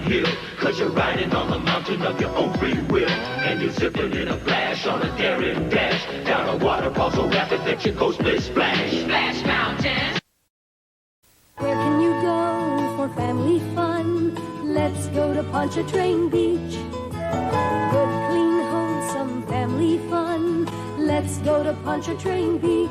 downhill, cause you're riding on the mountain of your own free will. And you're zipping in a flash on a daring dash, down a waterfall so rapid that you go split splash. Splash Mountain! Where can you go for family fun? Let's go to Pontchartrain Beach. Good, clean, wholesome family fun. Let's go to Pontchartrain Beach.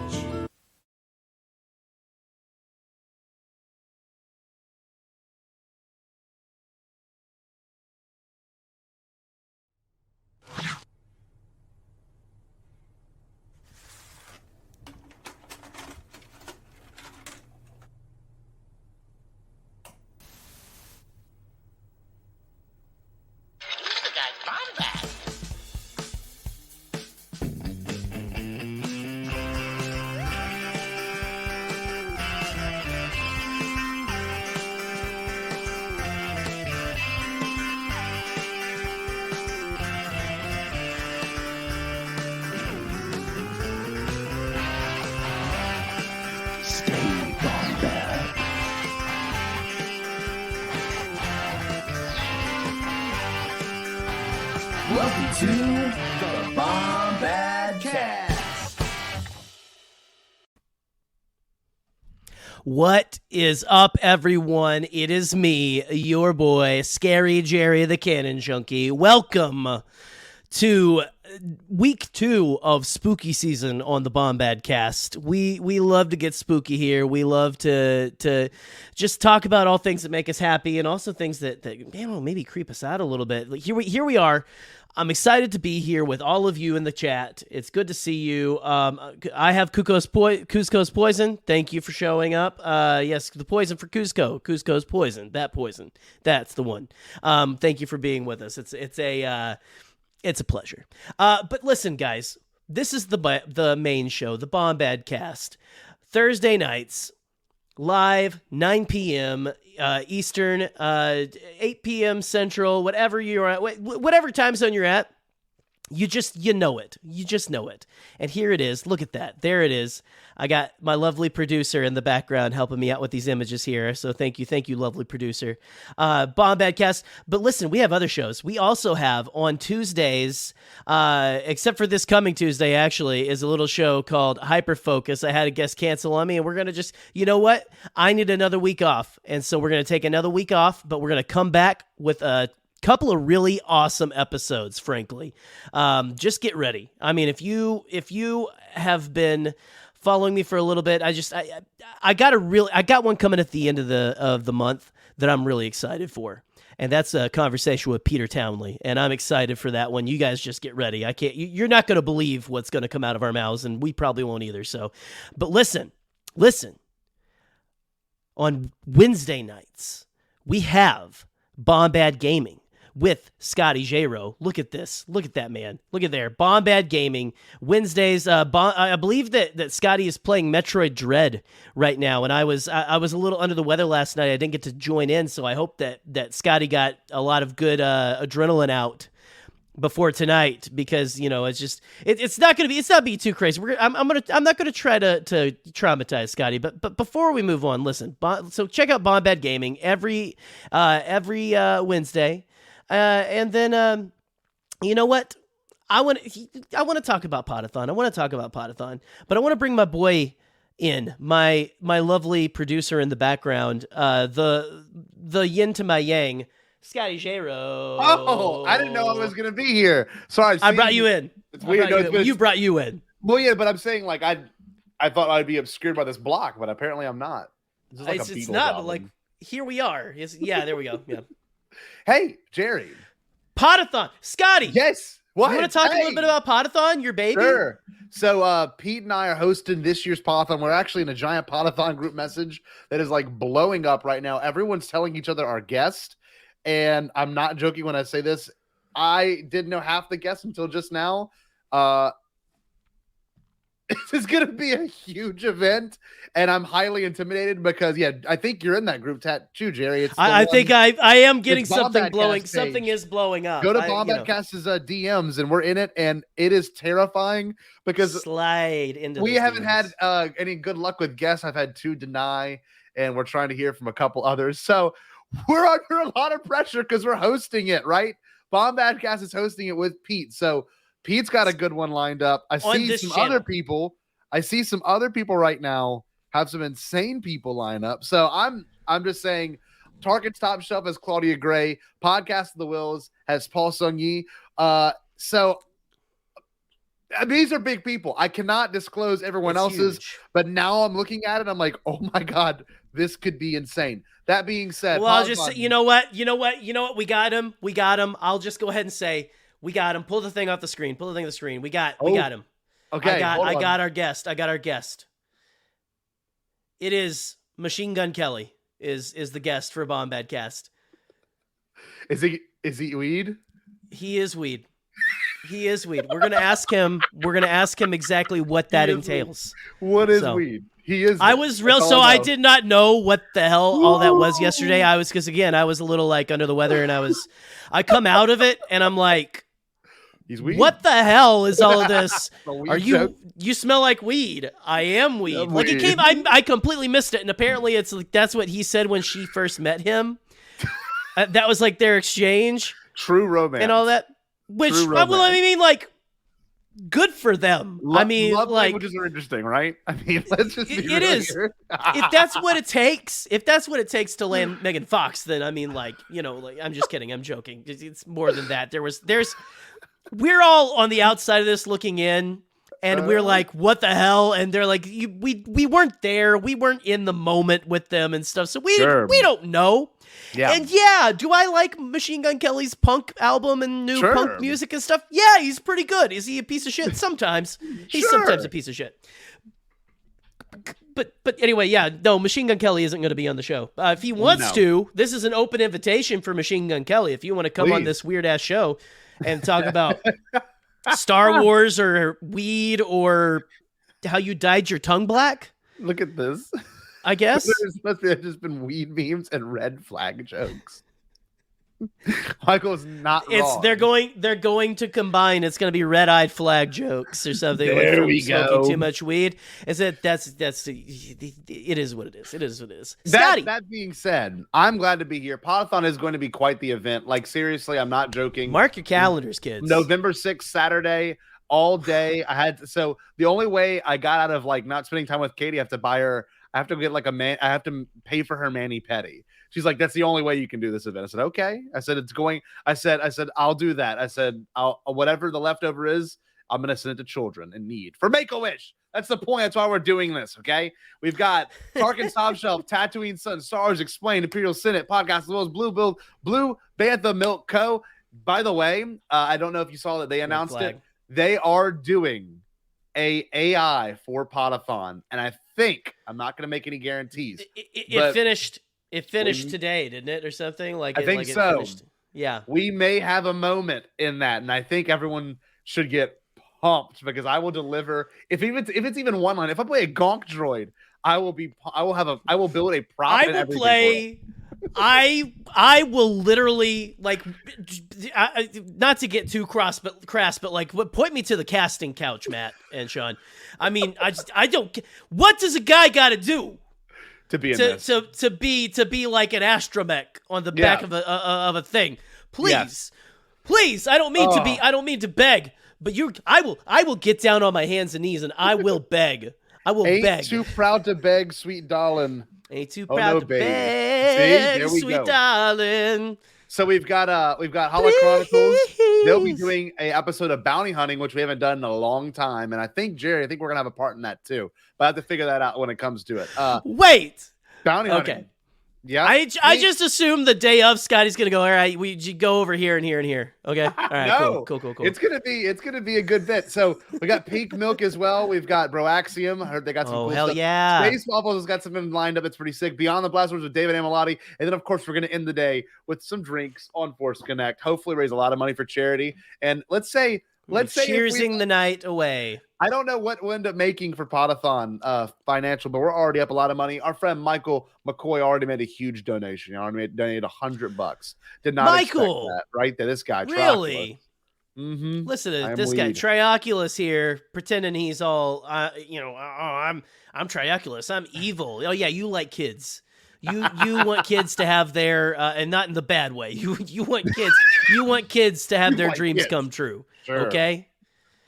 Welcome to the Bombadcast. What is up, everyone? It is me, your boy, Scary Jerry the Cannon Junkie. Welcome to week 2 of spooky season on the Bombadcast. We love to get spooky here. We love to just talk about all things that make us happy and also things that maybe creep us out a little bit. Like here we are. I'm excited to be here with all of you in the chat. It's good to see you. I have Cusco's Poison. Thank you for showing up. Yes, the poison for Cusco. Cusco's Poison. That poison. That's the one. Thank you for being with us. It's a pleasure. But listen, guys, this is the main show, the Bombadcast. Thursday nights, live, 9 p.m. Eastern, 8 p.m. Central, whatever you're at, whatever time zone you're at, you know it. You just know it. And here it is. Look at that. There it is. I got my lovely producer in the background helping me out with these images here. So thank you, lovely producer. Bombadcast. But listen, we have other shows. We also have on Tuesdays, except for this coming Tuesday, actually, is a little show called Hyperfocus. I had a guest cancel on me, and we're going to just, you know what? I need another week off. And so we're going to take another week off, but we're going to come back with a couple of really awesome episodes, frankly. Just get ready. I mean, if you have been following me for a little bit, I got one coming at the end of the month that I'm really excited for. And that's a conversation with Peter Townley, and I'm excited for that one. You guys just get ready. You're not going to believe what's going to come out of our mouths, and we probably won't either. So, but listen. On Wednesday nights, we have Bombad Gaming with Scotty J-Ro. Look at this. Look at that, man. Look at there. Bombad Gaming. Wednesdays, I believe that Scotty is playing Metroid Dread right now, and I was a little under the weather last night. I didn't get to join in, so I hope that Scotty got a lot of good adrenaline out before tonight, because it's not being too crazy. I'm not gonna try to traumatize Scotty, but before we move on, listen. So check out Bombad Gaming every Wednesday. And then, you know what? I want to talk about Podathon. But I want to bring my boy in, my lovely producer in the background, the yin to my yang, Scotty J-Ro. Oh, I didn't know I was gonna be here. Sorry, I brought you in. It's weird. You brought you in. Well, yeah, but I'm saying like I thought I'd be obscured by this block, but apparently I'm not. This is like it's not, but like here we are. Yeah, there we go. Yeah. Hey, Jerry. Podathon. Scotty. Yes. What? You want to talk a little bit about Podathon, your baby? Sure. So Pete and I are hosting this year's Podathon. We're actually in a giant Podathon group message that is like blowing up right now. Everyone's telling each other our guest. And I'm not joking when I say this. I didn't know half the guests until just now. This is going to be a huge event, and I'm highly intimidated because, yeah, I think you're in that group chat too, Jerry. I think I am getting something blowing. Something is blowing up. Go to Bombadcast's DMs, and we're in it, and it is terrifying because slide into. We haven't had any good luck with guests. I've had 2 deny, and we're trying to hear from a couple others. So we're under a lot of pressure because we're hosting it, right? Bombadcast is hosting it with Pete. So Pete's got a good one lined up. I see some other people right now have some insane people line up. So I'm just saying Target's Top Shelf has Claudia Gray. Podcast of the Wills has Paul Sung-yi. So these are big people. I cannot disclose everyone else's, but now I'm looking at it. I'm like, oh my God, this could be insane. That being said, well, I'll just say, you know what? We got him. I'll just go ahead and say we got him. Pull the thing off the screen. We got him. Okay. I got our guest. It is Machine Gun Kelly is the guest for Bombadcast. Is he weed? He is weed. We're gonna ask him exactly what that entails. What is weed? He is. I was real, so I did not know what the hell all that was yesterday. I was a little like under the weather, and I come out of it, and I'm like, he's weed. What the hell is all of this? Are you smell like weed? I am weed. Like it came, I completely missed it, and apparently it's like that's what he said when she first met him. That was like their exchange. True romance and all that. Which, well, I mean, like, good for them. Love languages are interesting, right? I mean, let's just be it is. If that's what it takes to land Megan Fox, then I mean, like, I'm just kidding. I'm joking. It's more than that. We're all on the outside of this looking in, and we're like, what the hell? And they're like, we weren't there. We weren't in the moment with them and stuff. So we don't know. Yeah. And do I like Machine Gun Kelly's punk album and new punk music and stuff? Yeah, he's pretty good. Is he a piece of shit? Sometimes. He's sometimes a piece of shit. But anyway, no, Machine Gun Kelly isn't going to be on the show. If he wants to, this is an open invitation for Machine Gun Kelly. If you want to come on this weird-ass show and talk about Star Wars or weed or how you dyed your tongue black. Look at this. I guess there's just been weed memes and red flag jokes. Michael's not wrong. They're going to combine. It's going to be red-eyed flag jokes or something. There we go. Smoking too much weed. It is what it is. It is what it is. Scotty. That being said, I'm glad to be here. Podathon is going to be quite the event. Like seriously, I'm not joking. Mark your calendars, kids. November 6th, Saturday, all day. So the only way I got out of like not spending time with Katie, I have to buy her. I have to get like I have to pay for her mani-pedi. She's like, that's the only way you can do this event. I said, okay. I said, I'll do that. I said, whatever the leftover is, I'm going to send it to children in need for Make-A-Wish. That's the point. That's why we're doing this. Okay. We've got Tarkin's Top Shelf, Tatooine Sun, Stars Explained, Imperial Senate, Podcast as well as Blue Bantha Milk Co. By the way, I don't know if you saw that they announced it. They are doing a AI for Podathon, and I think I'm not going to make any guarantees. It finished today, didn't it, or something? Like I think like so. It finished. Yeah, we may have a moment in that, and I think everyone should get pumped because I will deliver. If it's even one line, if I play a Gonk droid, I will build a prop. I will play. I will literally like, not to get too crass, but like, point me to the casting couch, Matt and Sean. I mean, I don't. What does a guy got to do to be to be like an astromech on the back of a thing? Please. I don't mean to beg, but I will get down on my hands and knees and I will beg. Ain't too proud to beg, sweet darling. Ain't too proud to beg, sweet darling. So we've got Hollow Chronicles. They'll be doing a episode of bounty hunting, which we haven't done in a long time. And I think Jerry, we're gonna have a part in that too. But I have to figure that out when it comes to it. Wait. Bounty hunting. Okay. Yeah. I just assumed the day of Scotty's gonna go, all right, we go over here and here and here. Okay. All right. No. Cool. It's gonna be a good bit. So we got Peak Milk as well. We've got Broaxium. I heard they got some cool hell stuff. Yeah. Space Waffles has got something lined up. It's pretty sick. Beyond the Blasters with David Amalotti. And then of course we're gonna end the day with some drinks on Force Connect. Hopefully raise a lot of money for charity. And let's say cheersing the night away. I don't know what we'll end up making for Podathon financial, but we're already up a lot of money. Our friend Michael McCoy already made a huge donation. He already donated $100. Did not expect that, right? That this guy really. Mm-hmm. Listen to this guy Trioculus here, pretending he's all I'm Trioculus. I'm evil. Oh yeah, you like kids. You want kids to have their and not in the bad way. You want kids to have their dreams come true. Sure. Okay.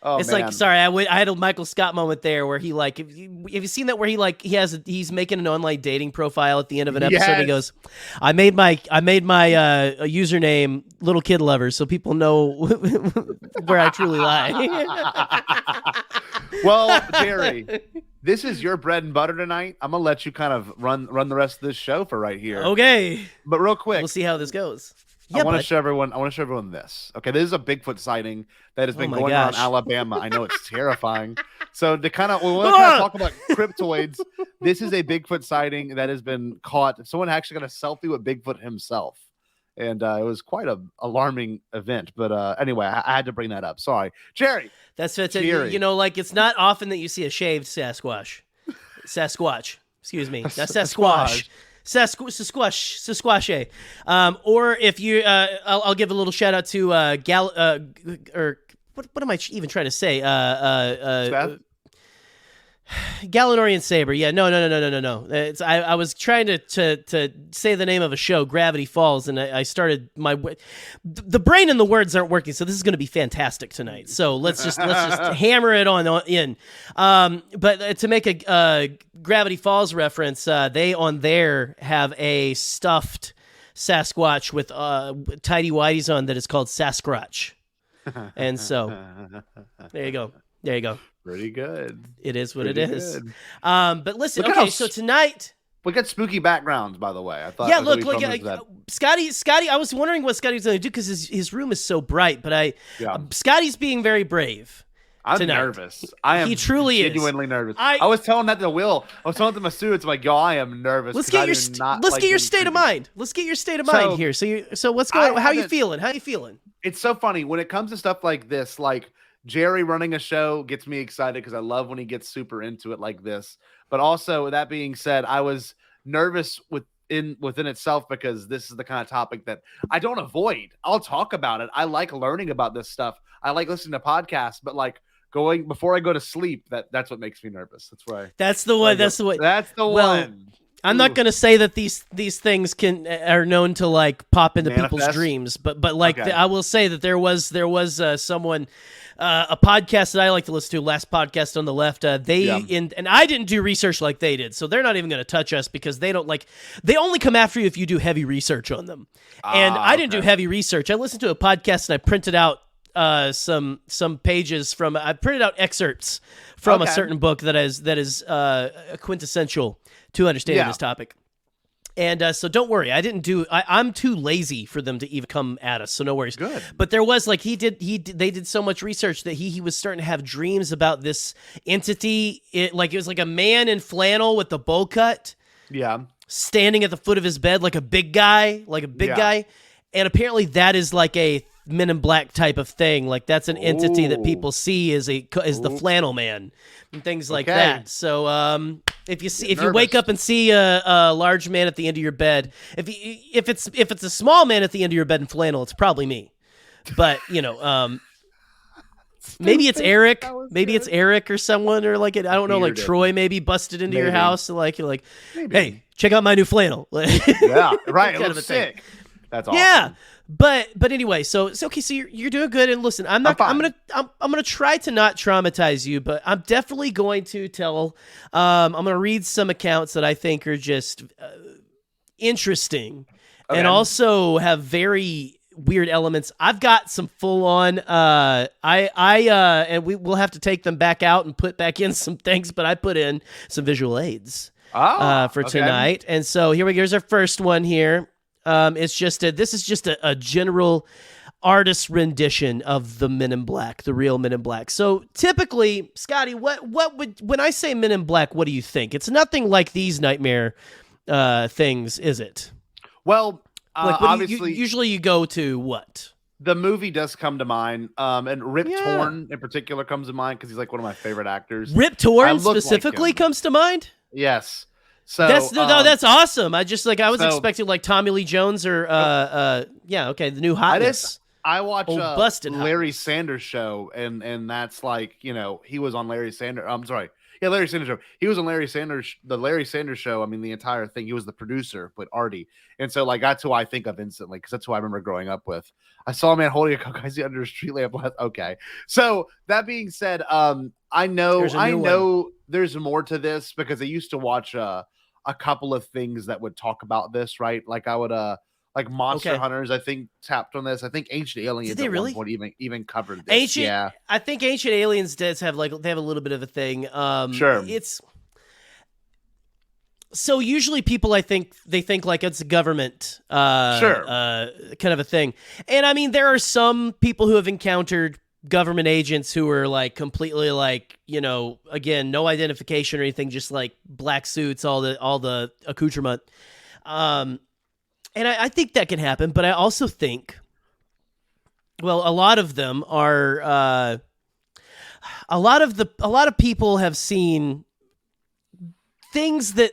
Oh, It's man. like, sorry, I had a Michael Scott moment there where he like, have you seen that where he's making an online dating profile at the end of an episode? Yes. He goes, I made my username Little Kid Lover so people know where I truly lie. Well, Jerry, this is your bread and butter tonight. I'm gonna let you kind of run the rest of this show for right here. Okay, But real quick, we'll see how this goes. I want to show everyone this. Okay, this is a Bigfoot sighting that has been my going on in gosh. Alabama. I know it's terrifying. So we want to talk about cryptoids. This is a Bigfoot sighting that has been caught. Someone actually got a selfie with Bigfoot himself, and it was quite a alarming event. But anyway, I had to bring that up. Sorry, Jerry. That's fantastic. Jerry. You know, like it's not often that you see a shaved Sasquatch. Excuse me, that's Sasquatch. Sasquatch. Or if you, I'll give a little shout out to or what am I even trying to say? Gallinorian Saber. Yeah, no. It's I was trying to say the name of a show, Gravity Falls, and I started the brain and the words aren't working, so this is going to be fantastic tonight. So let's just hammer it on in. But to make a Gravity Falls reference, they on there have a stuffed Sasquatch with tidy whities on that is called Sasquatch, and so there you go. Pretty good. It is what Pretty it is. good. But listen, Look at okay, how so tonight. We got spooky backgrounds, by the way. I thought. Yeah, I thought look, we showed us that. Scotty. I was wondering what Scotty was going to do because his room is so bright. But Yeah. Scotty's being very brave. I'm tonight. nervous. I am. He truly is. genuinely nervous. I was telling that to Will. I was telling it to my students. I'm like, yo, I am nervous. Let's 'cause get I your do not let's like get your getting state of creepy. mind. Let's get your state of mind here. So what's going on? How you feeling? How you feeling? It's so funny when it comes to stuff like this. Like Jerry running a show gets me excited because I love when he gets super into it like this. But also, with that being said, I was nervous within itself because this is the kind of topic that I don't avoid. I'll talk about it. I like learning about this stuff. I like listening to podcasts, but like going before I go to sleep, that's what makes me nervous. That's why. That's the one. That's the one. That's the one. I'm not going to say that these things are known to like pop into people's Manifest? dreams, but like Okay. I will say that there was someone a podcast that I like to listen to, Last Podcast on the Left. And I didn't do research like they did, so they're not even going to touch us because they only come after you if you do heavy research on them. And I didn't do heavy research. I listened to a podcast and I printed out some pages from. I printed out excerpts from a certain book that is quintessential to understanding this topic. And so don't worry, I'm too lazy for them to even come at us, so no worries. Good. But there was like they did so much research that he was starting to have dreams about this entity. It was like a man in flannel with the bowl cut. Yeah. Standing at the foot of his bed like a big guy. And apparently that is like a Men in Black type of thing. Like that's an entity that people see as the flannel man and things like that. So if you wake up and see a large man at the end of your bed, if it's a small man at the end of your bed in flannel, it's probably me. But maybe it's Eric. Maybe it's Eric or someone or like it. I don't know. Like Troy maybe busted into your house. And like you're like, hey, check out my new flannel. Yeah. Right. It kind of looks a thing. sick. That's awesome. Yeah. But anyway, so it's okay. So you're doing good. And listen, I'm gonna try to not traumatize you, but I'm definitely going to tell. I'm gonna read some accounts that I think are just interesting, and also have very weird elements. I've got some full on. And we will have to take them back out and put back in some things. But I put in some visual aids for tonight, and so here we go. Here's our first one here. This is just a general artist rendition of the Men in Black, the real Men in Black. So typically, Scotty, when I say Men in Black, what do you think? It's nothing like these nightmare things, is it? Well, obviously, usually you go to what? The movie does come to mind, and Rip Torn in particular comes to mind because he's like one of my favorite actors. Rip Torn specifically comes to mind? Yes. So that's awesome. I was expecting like Tommy Lee Jones or the new hotness. I watch busted hot. Larry Sanders show, and that's like, he was on Larry Sanders. I'm sorry. Yeah, Larry Sanders show. He was on the Larry Sanders show. I mean, the entire thing. He was the producer, but Artie. And so, like, that's who I think of instantly because that's who I remember growing up with. I saw a man holding a Coke Icy under a street lamp. Okay. So that being said, I know there's more to this because I used to watch a couple of things that would talk about this, right? Like I would like Monster Hunters, I think tapped on this. I think Ancient Aliens at one point even covered this. I think Ancient Aliens does have they have a little bit of a thing. Sure. It's so usually people they think like it's a government kind of a thing. And I mean there are some people who have encountered government agents who are like completely like, again, no identification or anything, just like black suits, all the accoutrement. And I think that can happen, but I also think, well, a lot of them are, a lot of people have seen things that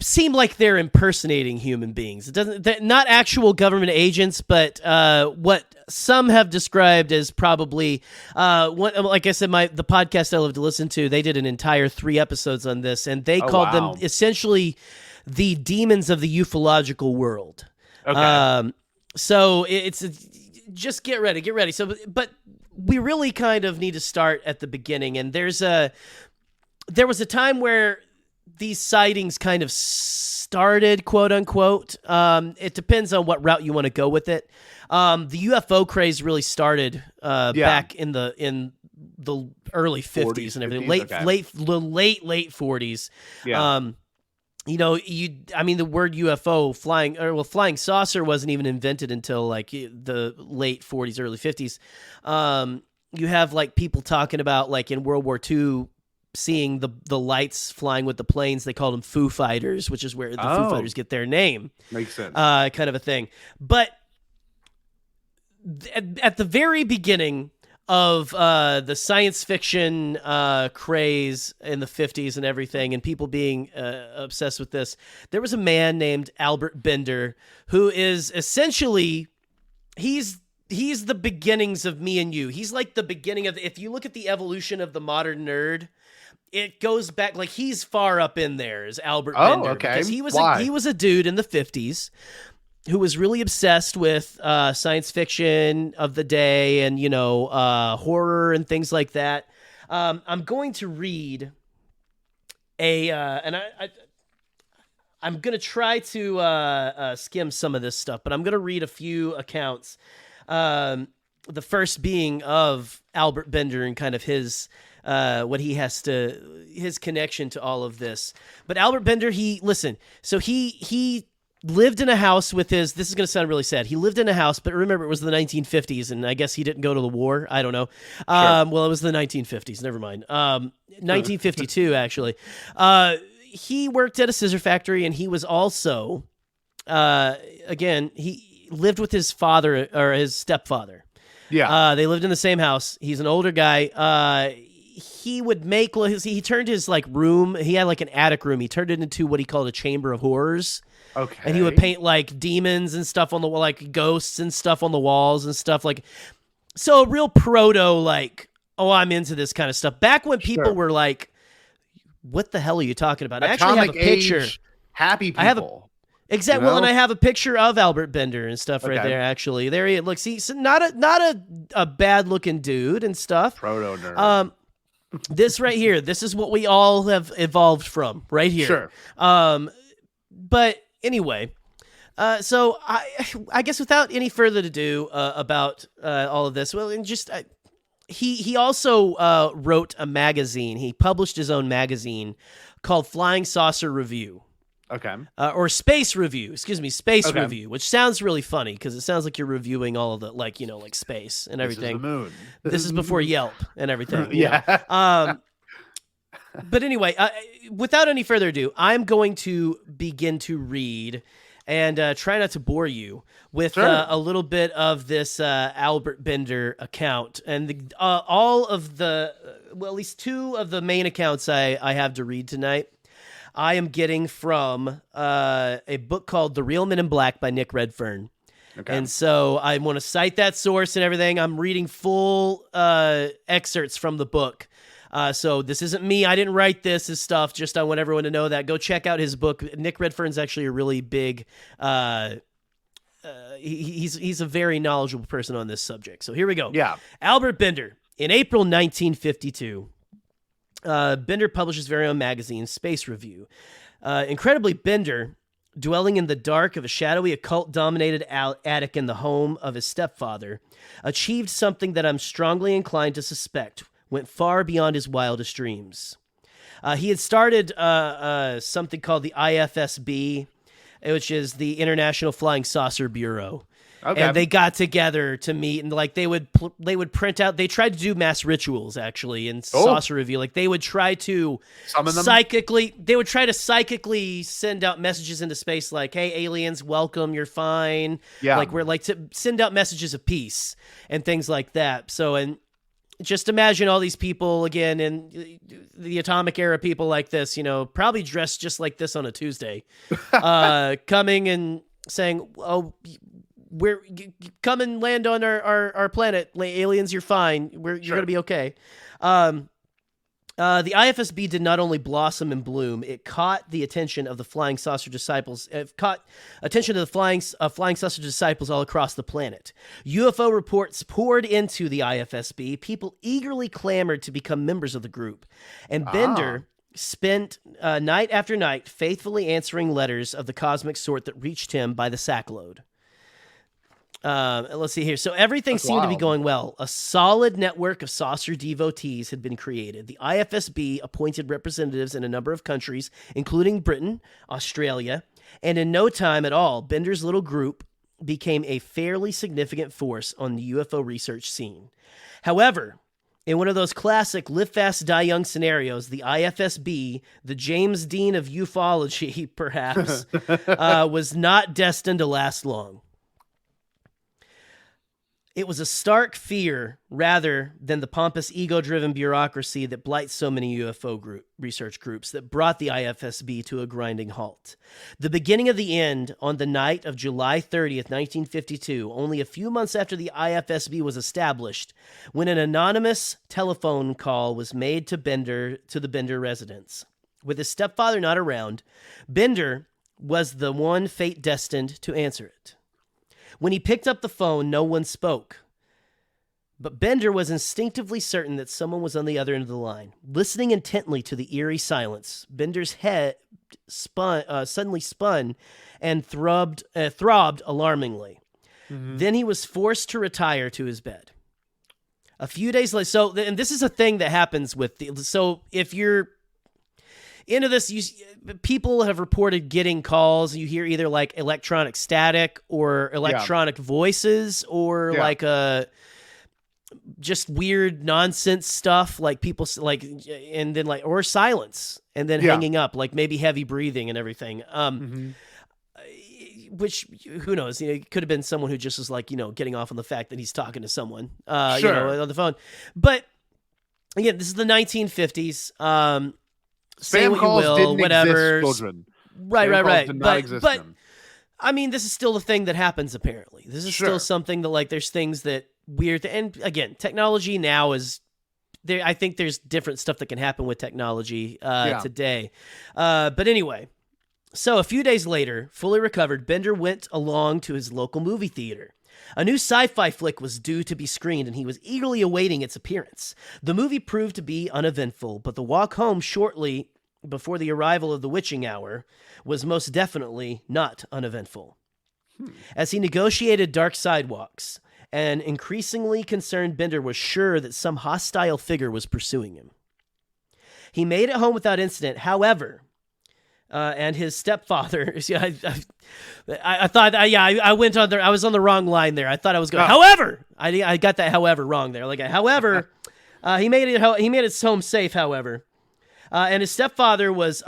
seem like they're impersonating human beings. It doesn't, not actual government agents, but what some have described as probably, like I said, the podcast I love to listen to, they did an entire 3 episodes on this, and they called them essentially the demons of the ufological world. Okay. So it's just get ready. So, but we really kind of need to start at the beginning. And there was a time where these sightings kind of started, quote unquote. It depends on what route you want to go with it. The UFO craze really started back in the early 50s and everything, late 40s. Yeah. The word UFO, flying saucer wasn't even invented until like the late 40s, early 50s. You have like people talking about like in World War II seeing the lights flying with the planes. They called them Foo Fighters, which is where the Foo Fighters get their name. Makes sense. Kind of a thing. But at the very beginning of the science fiction craze in the 50s and everything, and people being obsessed with this, there was a man named Albert Bender who is essentially, he's the beginnings of me and you. He's like the beginning of, if you look at the evolution of the modern nerd, it goes back, like he's far up in there as Albert Bender. Okay. Because he was a dude in the 50s who was really obsessed with science fiction of the day and, horror and things like that. I'm going to read and I'm going to try to skim some of this stuff, but I'm going to read a few accounts. The first being of Albert Bender and kind of his his connection to all of this. But Albert Bender, he lived in a house with this is going to sound really sad. He lived in a house, but remember, it was the 1950s, and I guess he didn't go to the war. I don't know. Well, it was the 1950s. Never mind. 1952, actually. He worked at a scissor factory, and he was also, he lived with his father, or his stepfather. Yeah. They lived in the same house. He's an older guy. He would make, he turned his like room, he had like an attic room. He turned it into what he called a chamber of horrors. Okay. And he would paint like demons and stuff on the wall, like ghosts and stuff on the walls and stuff like. So a real proto, like, oh, I'm into this kind of stuff. Back when people were like, what the hell are you talking about? I actually have a picture. Happy people. I have exactly. Well, and I have a picture of Albert Bender and stuff right there. Actually, there he looks. He's not a bad looking dude and stuff. Proto nerd. This right here. This is what we all have evolved from right here. Sure. But anyway, so I guess without any further ado about all of this, well, and just he also wrote a magazine. He published his own magazine called Flying Saucer Review. Okay. Or Space Review. Excuse me, Space Review, which sounds really funny because it sounds like you're reviewing all of the like space and everything. This is the moon. This is before Yelp and everything. Yeah. But anyway, without any further ado, I'm going to begin to read and try not to bore you with a little bit of this Albert Bender account. And all of the, well, at least 2 of the main accounts I have to read tonight, I am getting from a book called The Real Men in Black by Nick Redfern. Okay. And so I want to cite that source and everything. I'm reading full excerpts from the book. So this isn't me. I didn't write this. This stuff. Just I want everyone to know that. Go check out his book. Nick Redfern's actually a really big. He's a very knowledgeable person on this subject. So here we go. Yeah. Albert Bender. In April 1952, Bender published his very own magazine, Space Review. Incredibly, Bender, dwelling in the dark of a shadowy, occult-dominated attic in the home of his stepfather, achieved something that I'm strongly inclined to suspect went far beyond his wildest dreams. He had started something called the IFSB, which is the International Flying Saucer Bureau. Okay. And they got together to meet, and like they would print out. They tried to do mass rituals actually in Saucer Review. Like they would try to Summon them? psychically. They would try to psychically send out messages into space, like, "Hey, aliens, welcome. You're fine." Yeah. Like we're like to send out messages of peace and things like that. So and just imagine all these people again in the atomic era, people like this, probably dressed just like this on a Tuesday, coming and saying, "Oh, come and land on our planet, aliens. You're fine. You're gonna be okay." The IFSB did not only blossom and bloom; it caught the attention of the flying saucer disciples. It caught attention of the flying saucer disciples all across the planet. UFO reports poured into the IFSB. People eagerly clamored to become members of the group, and Bender spent night after night faithfully answering letters of the cosmic sort that reached him by the sackload. Let's see here. So everything seemed to be going well. A solid network of saucer devotees had been created. The IFSB appointed representatives in a number of countries, including Britain, Australia, and in no time at all, Bender's little group became a fairly significant force on the UFO research scene. However, in one of those classic live fast, die young scenarios, the IFSB, the James Dean of ufology, perhaps, was not destined to last long. It was a stark fear rather than the pompous ego-driven bureaucracy that blights so many UFO research groups that brought the IFSB to a grinding halt. The beginning of the end on the night of July 30th, 1952, only a few months after the IFSB was established, when an anonymous telephone call was made to the Bender residence. With his stepfather not around, Bender was the one fate destined to answer it. When he picked up the phone, no one spoke. But Bender was instinctively certain that someone was on the other end of the line. Listening intently to the eerie silence, Bender's head suddenly spun and throbbed alarmingly. Mm-hmm. Then he was forced to retire to his bed. A few days later, and this is a thing that happens so if you're into this, people have reported getting calls. You hear either like electronic static or electronic voices or like just weird nonsense stuff, like people like, and then like, or silence and then hanging up, like maybe heavy breathing and everything. Which, who knows, it could have been someone who just was like, getting off on the fact that he's talking to someone, on the phone. But again, this is the 1950s. Say Spam what calls you will, didn't whatever. exist, children. Right. Did not exist But then. I mean, this is still a thing that happens. Apparently, this is still something that like there's things that weird. And again, technology now is there. I think there's different stuff that can happen with technology today. But anyway, so a few days later, fully recovered, Bender went along to his local movie theater. A new sci-fi flick was due to be screened, and he was eagerly awaiting its appearance. The movie proved to be uneventful, but the walk home shortly before the arrival of the witching hour was most definitely not uneventful. As he negotiated dark sidewalks, an increasingly concerned Bender was sure that some hostile figure was pursuing him. He made it home without incident, however, and his stepfather. I thought, I went on there. I was on the wrong line there. I thought I was going. However, I got that however wrong there. Like, however, he made it home safe. However, and his stepfather was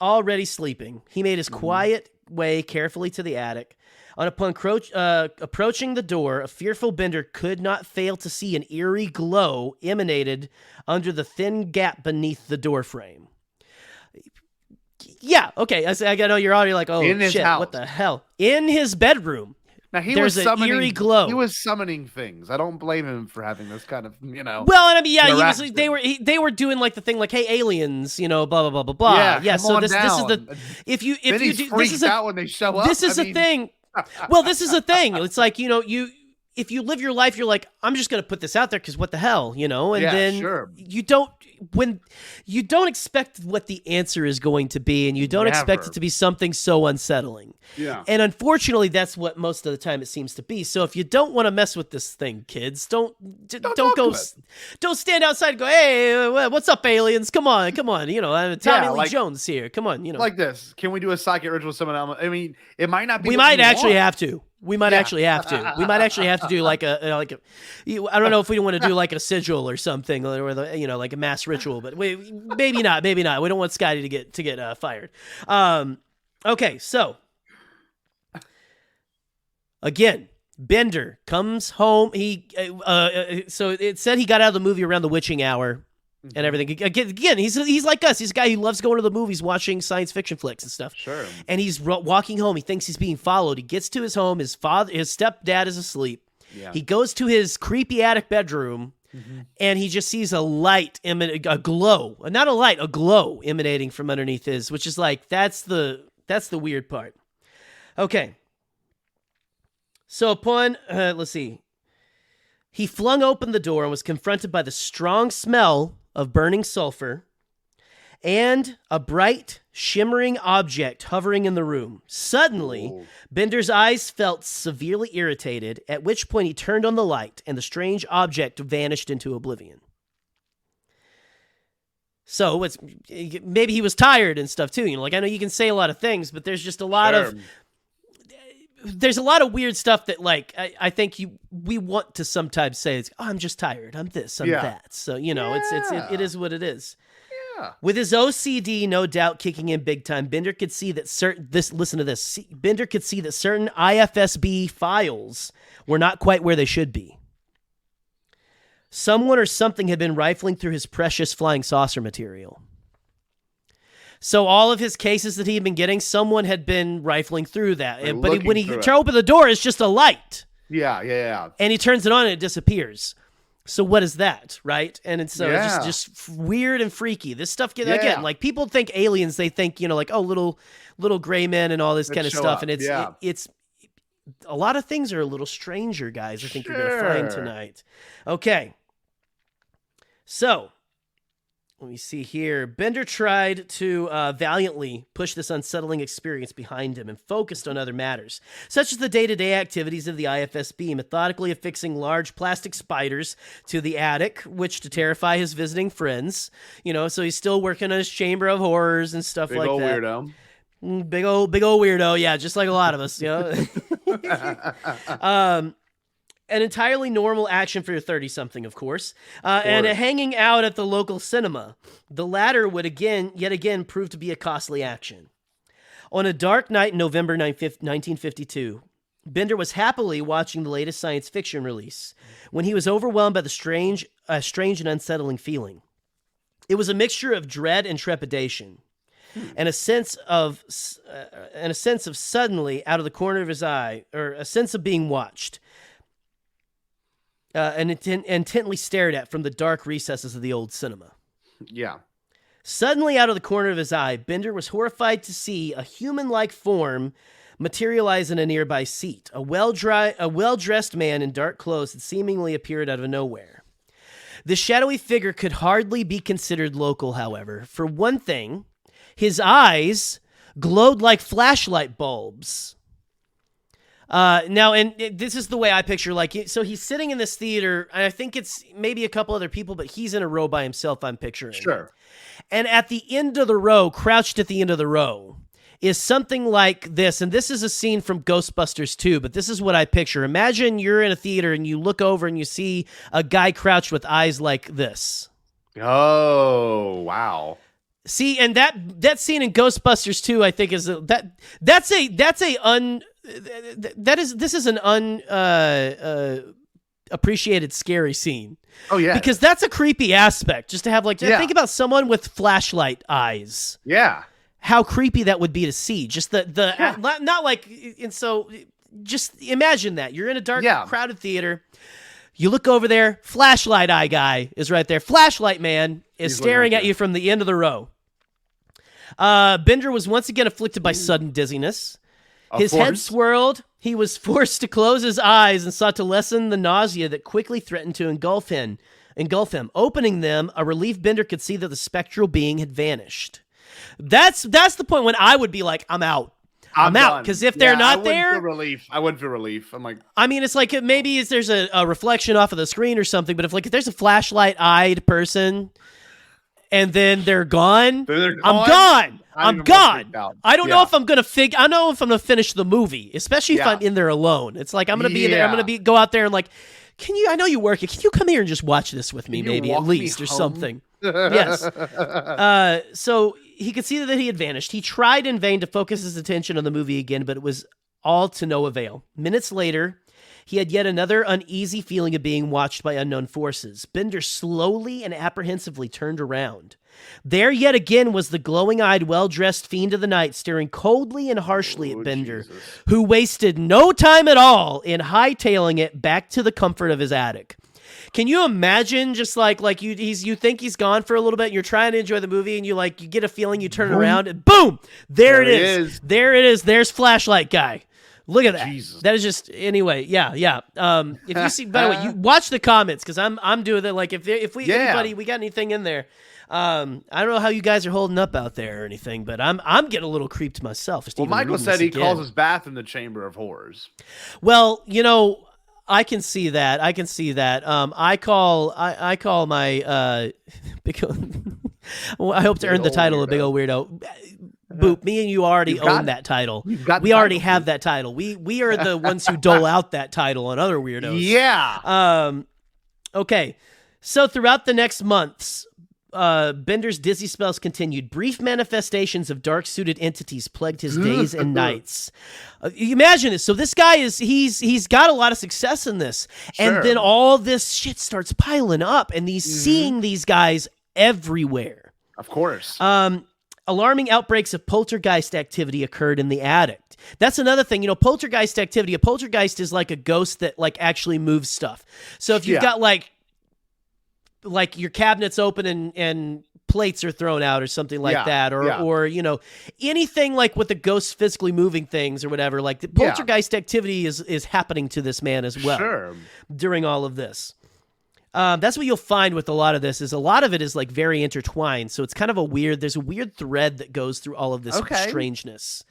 already sleeping. He made his quiet way carefully to the attic. Upon approaching the door, a fearful Bender could not fail to see an eerie glow emanated under the thin gap beneath the door frame. Yeah, okay. I know you're already like, oh, in his shit, house. what the hell? In his bedroom. Now he There's was an summoning, eerie glow. He was summoning things. I don't blame him for having this kind of, Well, and I mean, yeah, they were doing like the thing, like, hey, aliens, blah blah blah blah blah. Yeah. So this is the if you do this is out when they show up. This is a thing. Well, this is a thing. It's like if you live your life, you're like, I'm just going to put this out there because what the hell, and then you don't expect what the answer is going to be, and you don't expect it to be something so unsettling. Yeah. And unfortunately, that's what most of the time it seems to be. So if you don't want to mess with this thing, kids, don't stand outside and go, hey, what's up, aliens? Come on. Tommy Lee Jones here. Come on, Like this. Can we do a psychic ritual with someone else? I mean, it might not be. We might actually have to. We might actually have to. We might actually have to do like a I don't know if we want to do like a sigil or something, or like a mass ritual, but maybe not. We don't want Scotty to get fired. Okay, so again, Bender comes home. So it said he got out of the movie around the witching hour. And everything. Again, he's like us. He's a guy who loves going to the movies, watching science fiction flicks and stuff. Sure. And he's walking home. He thinks he's being followed. He gets to his home. His stepdad is asleep. Yeah. He goes to his creepy attic bedroom, and he just sees a light, a glow. Not a light, a glow emanating from underneath his, which is like, that's the weird part. Okay. So upon, let's see. He flung open the door and was confronted by the strong smell of burning sulfur and a bright, shimmering object hovering in the room. Suddenly, Bender's eyes felt severely irritated, at which point he turned on the light, and the strange object vanished into oblivion. So, maybe he was tired and stuff, too. I know you can say a lot of things, but there's just a lot of... There's a lot of weird stuff that, like, I think we want to sometimes say, it's, I'm just tired. I'm this, I'm that. So, it is what it is. Yeah. With his OCD, no doubt, kicking in big time, Bender could see that Bender could see that certain IFSB files were not quite where they should be. Someone or something had been rifling through his precious flying saucer material. So all of his cases that he had been getting, someone had been rifling through that. But when he turns open the door, it's just a light. Yeah. And he turns it on and it disappears. So what is that, right? And it's just weird and freaky. This stuff, again, like people think aliens, they think, like, oh, little gray men and all this kind of stuff. And it's a lot of things are a little stranger, guys, I think you're going to find tonight. Okay. So... let me see here. Bender tried to valiantly push this unsettling experience behind him and focused on other matters, such as the day-to-day activities of the IFSB, methodically affixing large plastic spiders to the attic, which to terrify his visiting friends. So he's still working on his chamber of horrors and stuff like that. Big old weirdo. Yeah, just like a lot of us. An entirely normal action for your 30-something, of course. And hanging out at the local cinema. The latter would yet again prove to be a costly action. On a dark night in November 1952, Bender was happily watching the latest science fiction release when he was overwhelmed by the strange and unsettling feeling. It was a mixture of dread and trepidation, and a sense of suddenly out of the corner of his eye, or a sense of being watched. And intently stared at from the dark recesses of the old cinema. Yeah. Suddenly, out of the corner of his eye, Bender was horrified to see a human-like form materialize in a nearby seat. A well-dressed man in dark clothes had seemingly appeared out of nowhere. The shadowy figure could hardly be considered local, however. For one thing, his eyes glowed like flashlight bulbs. Now, and this is the way I picture, so he's sitting in this theater, and I think it's maybe a couple other people, but he's in a row by himself, I'm picturing. Sure. And at the end of the row, crouched at the end of the row, is something like this, and this is a scene from Ghostbusters 2, but this is what I picture. Imagine you're in a theater, and you look over, and you see a guy crouched with eyes like this. Oh, wow. See, and that scene in Ghostbusters 2, I think, is this is an appreciated scary scene. Oh yeah, because that's a creepy aspect. Just to have think about someone with flashlight eyes. Yeah, how creepy that would be to see. Just not like, and so just imagine that. You're in a dark, Yeah. crowded theater. You look over there, flashlight eye guy is right there. Flashlight man is He's staring looking at right you from the end of the row. Bender was once again afflicted by sudden dizziness. His head course. swirled. He was forced to close his eyes and sought to lessen the nausea that quickly threatened to engulf him. Opening them, a relieved Bender could see that the spectral being had vanished. That's the point when I would be like, I'm out. I'm out, done. because if they're not there, I wouldn't feel relief. I'm like, I mean, it's like maybe there's a reflection off of the screen or something, but if there's a flashlight-eyed person and then they're gone, I'm gone. I'm gone. I don't know if I'm gonna I know if I'm gonna finish the movie, especially if I'm in there alone. It's like I'm gonna be in there. I'm gonna go out there and like, I know you work. Can you come here and just watch this with me, maybe at least or something? Yes. So he could see that he had vanished. He tried in vain to focus his attention on the movie again, but it was all to no avail. Minutes later, he had yet another uneasy feeling of being watched by unknown forces. Bender slowly and apprehensively turned around. There yet again was the glowing-eyed, well-dressed fiend of the night staring coldly and harshly at Bender, who wasted no time at all in hightailing it back to the comfort of his attic. Can you imagine just like you think he's gone for a little bit and you're trying to enjoy the movie and you get a feeling, you turn around and boom, there it is. There it is. There's flashlight guy. Look at that. Jesus. That is just anyway. Yeah. If you see, by the way, you watch the comments because I'm doing that. Like if anybody, we got anything in there. I don't know how you guys are holding up out there or anything, but I'm getting a little creeped myself. Well, Michael said he calls his bathroom the Chamber of Horrors. Well, I can see that. I call my big. I hope to earn the title of Big Old Weirdo. Boop, me and you already own that title. We already have that title. We are the ones who dole out that title on other weirdos. Yeah. Okay. So throughout the next months, Bender's dizzy spells continued. Brief manifestations of dark-suited entities plagued his days and nights. You imagine this. So this guy he's got a lot of success in this. Sure. And then all this shit starts piling up, and he's seeing these guys everywhere. Of course. Alarming outbreaks of poltergeist activity occurred in the attic. That's another thing, poltergeist activity. A poltergeist is like a ghost that actually moves stuff. So if you've got like your cabinets open and plates are thrown out or something like that, or anything like with the ghost physically moving things or whatever, like the poltergeist activity is happening to this man as well during all of this. That's what you'll find with a lot of this is a lot of it is like very intertwined. So it's kind of there's a weird thread that goes through all of this strangeness.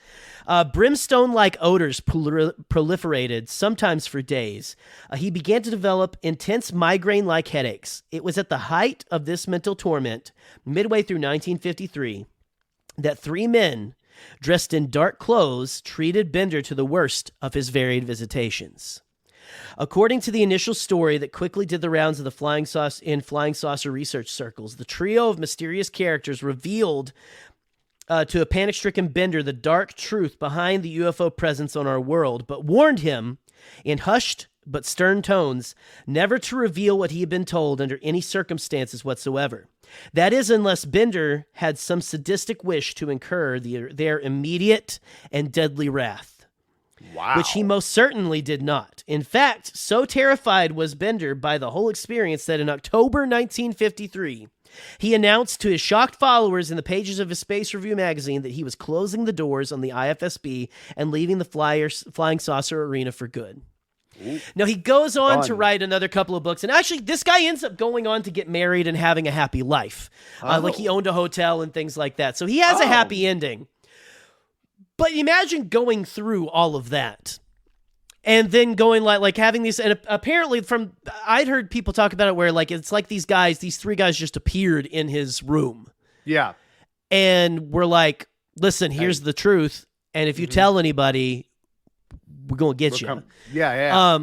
Brimstone-like odors proliferated, sometimes for days. He began to develop intense migraine-like headaches. It was at the height of this mental torment, midway through 1953, that three men dressed in dark clothes treated Bender to the worst of his varied visitations. According to the initial story that quickly did the rounds of the flying saucer research circles, the trio of mysterious characters revealed to a panic-stricken Bender the dark truth behind the UFO presence on our world, but warned him, in hushed but stern tones, never to reveal what he had been told under any circumstances whatsoever. That is, unless Bender had some sadistic wish to incur their immediate and deadly wrath. Wow. Which he most certainly did not. In fact, so terrified was Bender by the whole experience that in October 1953, he announced to his shocked followers in the pages of his Space Review magazine that he was closing the doors on the IFSB and leaving the flying saucer arena for good. Ooh. Now, he goes on to write another couple of books, and actually, this guy ends up going on to get married and having a happy life. Like he owned a hotel and things like that. So he has a happy ending. But imagine going through all of that and then going like having these, and apparently I'd heard people talk about it where it's like these three guys just appeared in his room. Yeah. And we're like, listen, here's the truth. And if you tell anybody, we're going to get you. Yeah.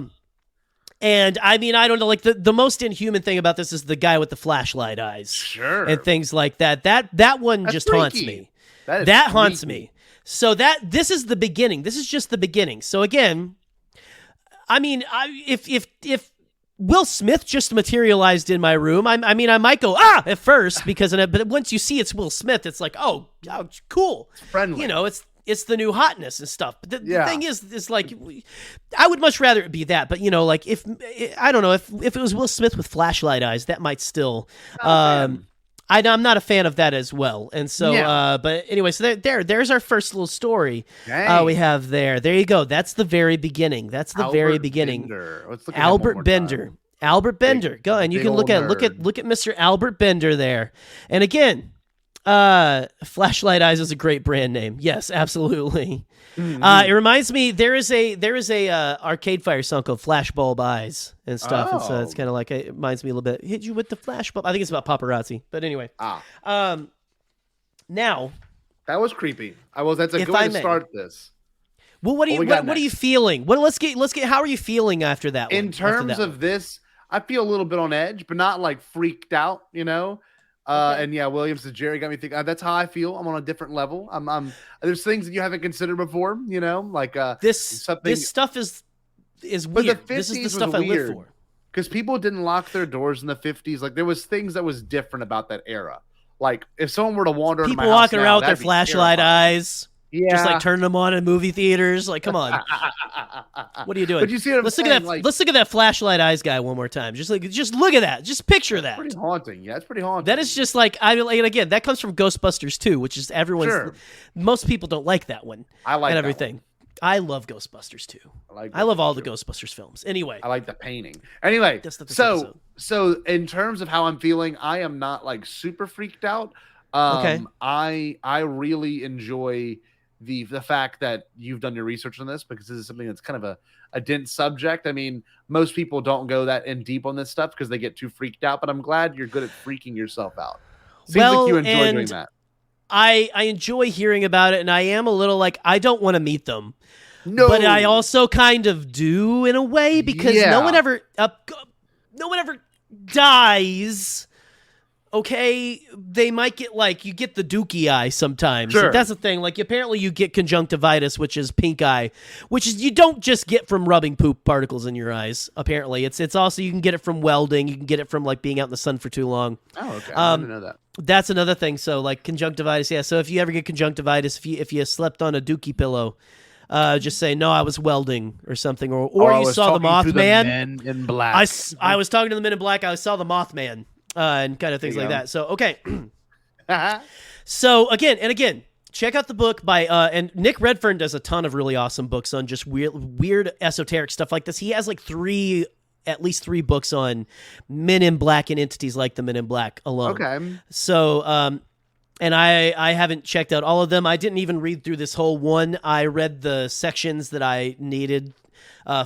And I mean, I don't know, the most inhuman thing about this is the guy with the flashlight eyes. Sure. And things like that. That one That's just freaky. Haunts me. That haunts me. So this is the beginning. This is just the beginning. So again, I mean, if Will Smith just materialized in my room, I mean, I might go at first but once you see it's Will Smith, it's like, oh cool, it's friendly. it's the new hotness and stuff. But the thing is like, I would much rather it be that. But like if I don't know if it was Will Smith with flashlight eyes, that might still. I'm not a fan of that as well. And so, but anyway, so there's our first little story we have there. There you go. That's the very beginning. That's the very beginning. Albert Bender. Albert Bender. Go, and you can look at Mr. Albert Bender there. And again, Flashlight Eyes is a great brand name. Yes, absolutely. It reminds me there is a Arcade Fire song called Flashbulb Eyes and stuff, and so it's kind of like it reminds me a little bit. Hit you with the flashbulb. I think it's about paparazzi, but anyway. Now that was creepy. That's a good way to start this. Well, what are you feeling? Well, let's get. How are you feeling after that? In terms of this, I feel a little bit on edge, but not like freaked out. And Williams says Jerry got me thinking. That's how I feel. I'm on a different level. I'm there's things that you haven't considered before. Like this stuff is weird. This is the stuff I live for. Because people didn't lock their doors in the 50s. Like there was things that was different about that era. Like if someone were to wander into my house walking around with their flashlight eyes. Yeah. Just like turning them on in movie theaters. Like, come on. What are you doing? But you see what I'm saying? Let's look at that flashlight eyes guy one more time. Just look at that. Just picture that. Pretty haunting. Yeah, it's pretty haunting. That is just like, and again, that comes from Ghostbusters 2, which is most people don't like that one. I like and everything. I love Ghostbusters 2. I love all the Ghostbusters films. Anyway. I like the painting. Anyway, so in terms of how I'm feeling, I am not like super freaked out. Okay. I really enjoy the fact that you've done your research on this, because this is something that's kind of a dense subject. I mean, most people don't go that in deep on this stuff because they get too freaked out, but I'm glad you're good at freaking yourself out. Seems like you enjoy doing that. I enjoy hearing about it, and I am a little like, I don't want to meet them. No. But I also kind of do in a way, because no one ever dies. Okay, they might get you get the dookie eye sometimes. Sure. Like, that's the thing. Like apparently you get conjunctivitis, which is pink eye, which is you don't just get from rubbing poop particles in your eyes. Apparently, it's also you can get it from welding. You can get it from being out in the sun for too long. Oh, okay. I didn't know that. That's another thing. So conjunctivitis, yeah. So if you ever get conjunctivitis, if you slept on a dookie pillow, just say no, I was welding or something, or you saw the Mothman. Men in black. I was talking to the Men in Black. I saw the Mothman. And kind of things like that. So, okay. So, again, check out the book by, and Nick Redfern does a ton of really awesome books on just weird esoteric stuff like this. He has at least three books on Men in Black and entities like the Men in Black alone. Okay. So, and I haven't checked out all of them. I didn't even read through this whole one. I read the sections that I needed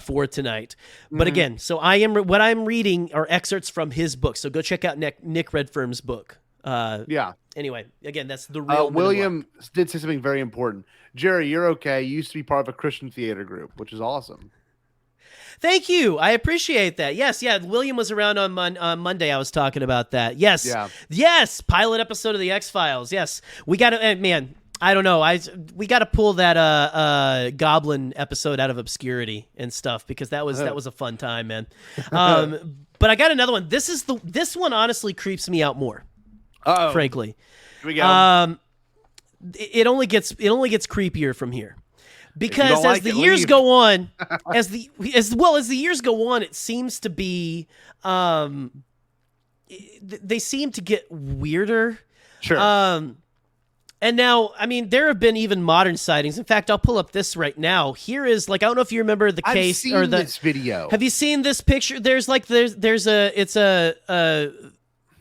for tonight. But again, so what I'm reading are excerpts from his book. So go check out Nick Redfern's book. Anyway, again, that's the real William did say something very important. Jerry, you're okay. You used to be part of a Christian theater group, which is awesome. Thank you. I appreciate that. Yes, yeah. William was around on Monday. I was talking about that. Yes. Yeah. Yes. Pilot episode of the X-Files. Yes. We got to, man, I don't know. We got to pull that Goblin episode out of obscurity and stuff, because that was a fun time, man. But I got another one. This one honestly creeps me out more. Frankly, here we go. It only gets creepier from here, because as the years go on, as the years go on, it seems to be they seem to get weirder. Sure. And now, I mean, there have been even modern sightings. In fact, I'll pull up this right now. Here is I don't know if you remember the case. I've seen this video. Have you seen this picture? It's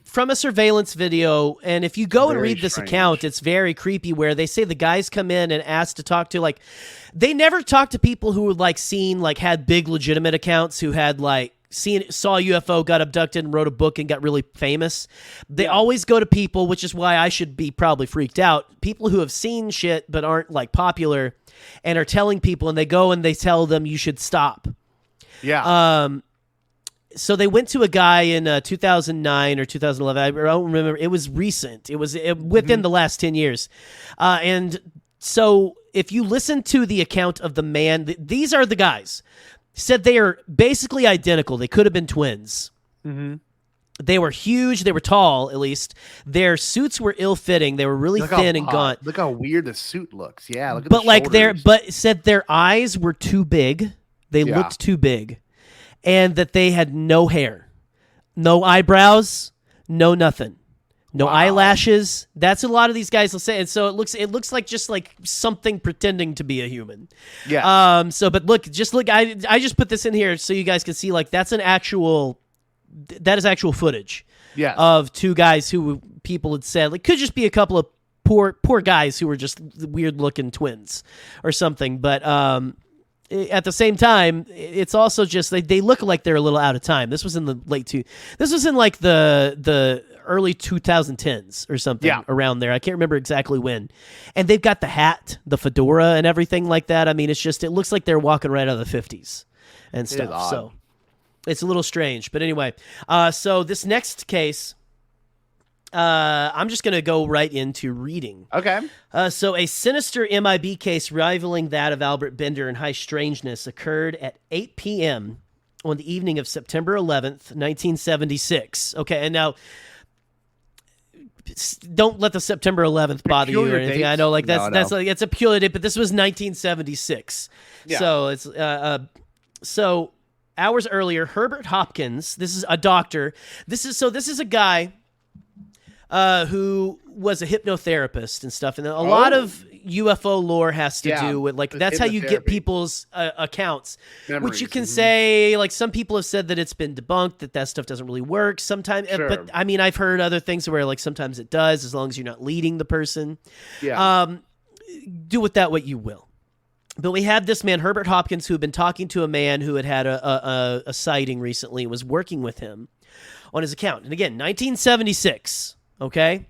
from a surveillance video, and if you go and read this account, it's very creepy, where they say the guys come in and ask to talk to, they never talk to people who were had big legitimate accounts, who had saw a UFO, got abducted, and wrote a book and got really famous. They always go to people, which is why I should be probably freaked out, people who have seen shit but aren't popular and are telling people, and they go and they tell them you should stop. Yeah. So they went to a guy in 2009 or 2011. I don't remember. It was recent. It was within the last 10 years. And so if you listen to the account of the man, these are the guys. Said they are basically identical. They could have been twins. They were huge. They were tall, at least. Their suits were ill-fitting. They were really thin and gaunt. Look how weird the suit looks. Yeah, look at but the like shoulders. but it said their eyes were too big. They looked too big, and that they had no hair, no eyebrows, no nothing, no eyelashes. That's what a lot of these guys will say, and so it looks like just like something pretending to be a human. Yeah. But look. I just put this in here so you guys can see like that is actual footage. Yes. Of two guys who people had said like could just be a couple of poor guys who were just weird looking twins or something, but at the same time, it's also just they look like they're a little out of time. This was in the This was in like the early 2010s or something around there. I can't remember exactly when. And they've got the hat, the fedora, and everything like that. I mean, it looks like they're walking right out of the 50s and stuff. So it's a little strange, but anyway. So this next case. I'm just going to go right into reading. Okay. So a sinister MIB case rivaling that of Albert Bender in high strangeness occurred at 8 p.m. on the evening of September 11th, 1976. Okay, and now don't let the September 11th bother you or anything. Dates? I know, like that's like it's a peculiar date, but this was 1976. Yeah. So it's so hours earlier, Herbert Hopkins. This is a doctor. This is a guy. Who was a hypnotherapist and stuff. And a lot of UFO lore has to do with, like, that's how you get people's accounts. Memories. Which you can say, like, some people have said that it's been debunked, that stuff doesn't really work sometimes. But, I mean, I've heard other things where, like, sometimes it does, as long as you're not leading the person. Yeah. Do with that what you will. But we had this man, Herbert Hopkins, who had been talking to a man who had a sighting recently, was working with him on his account. And again, 1976... Okay,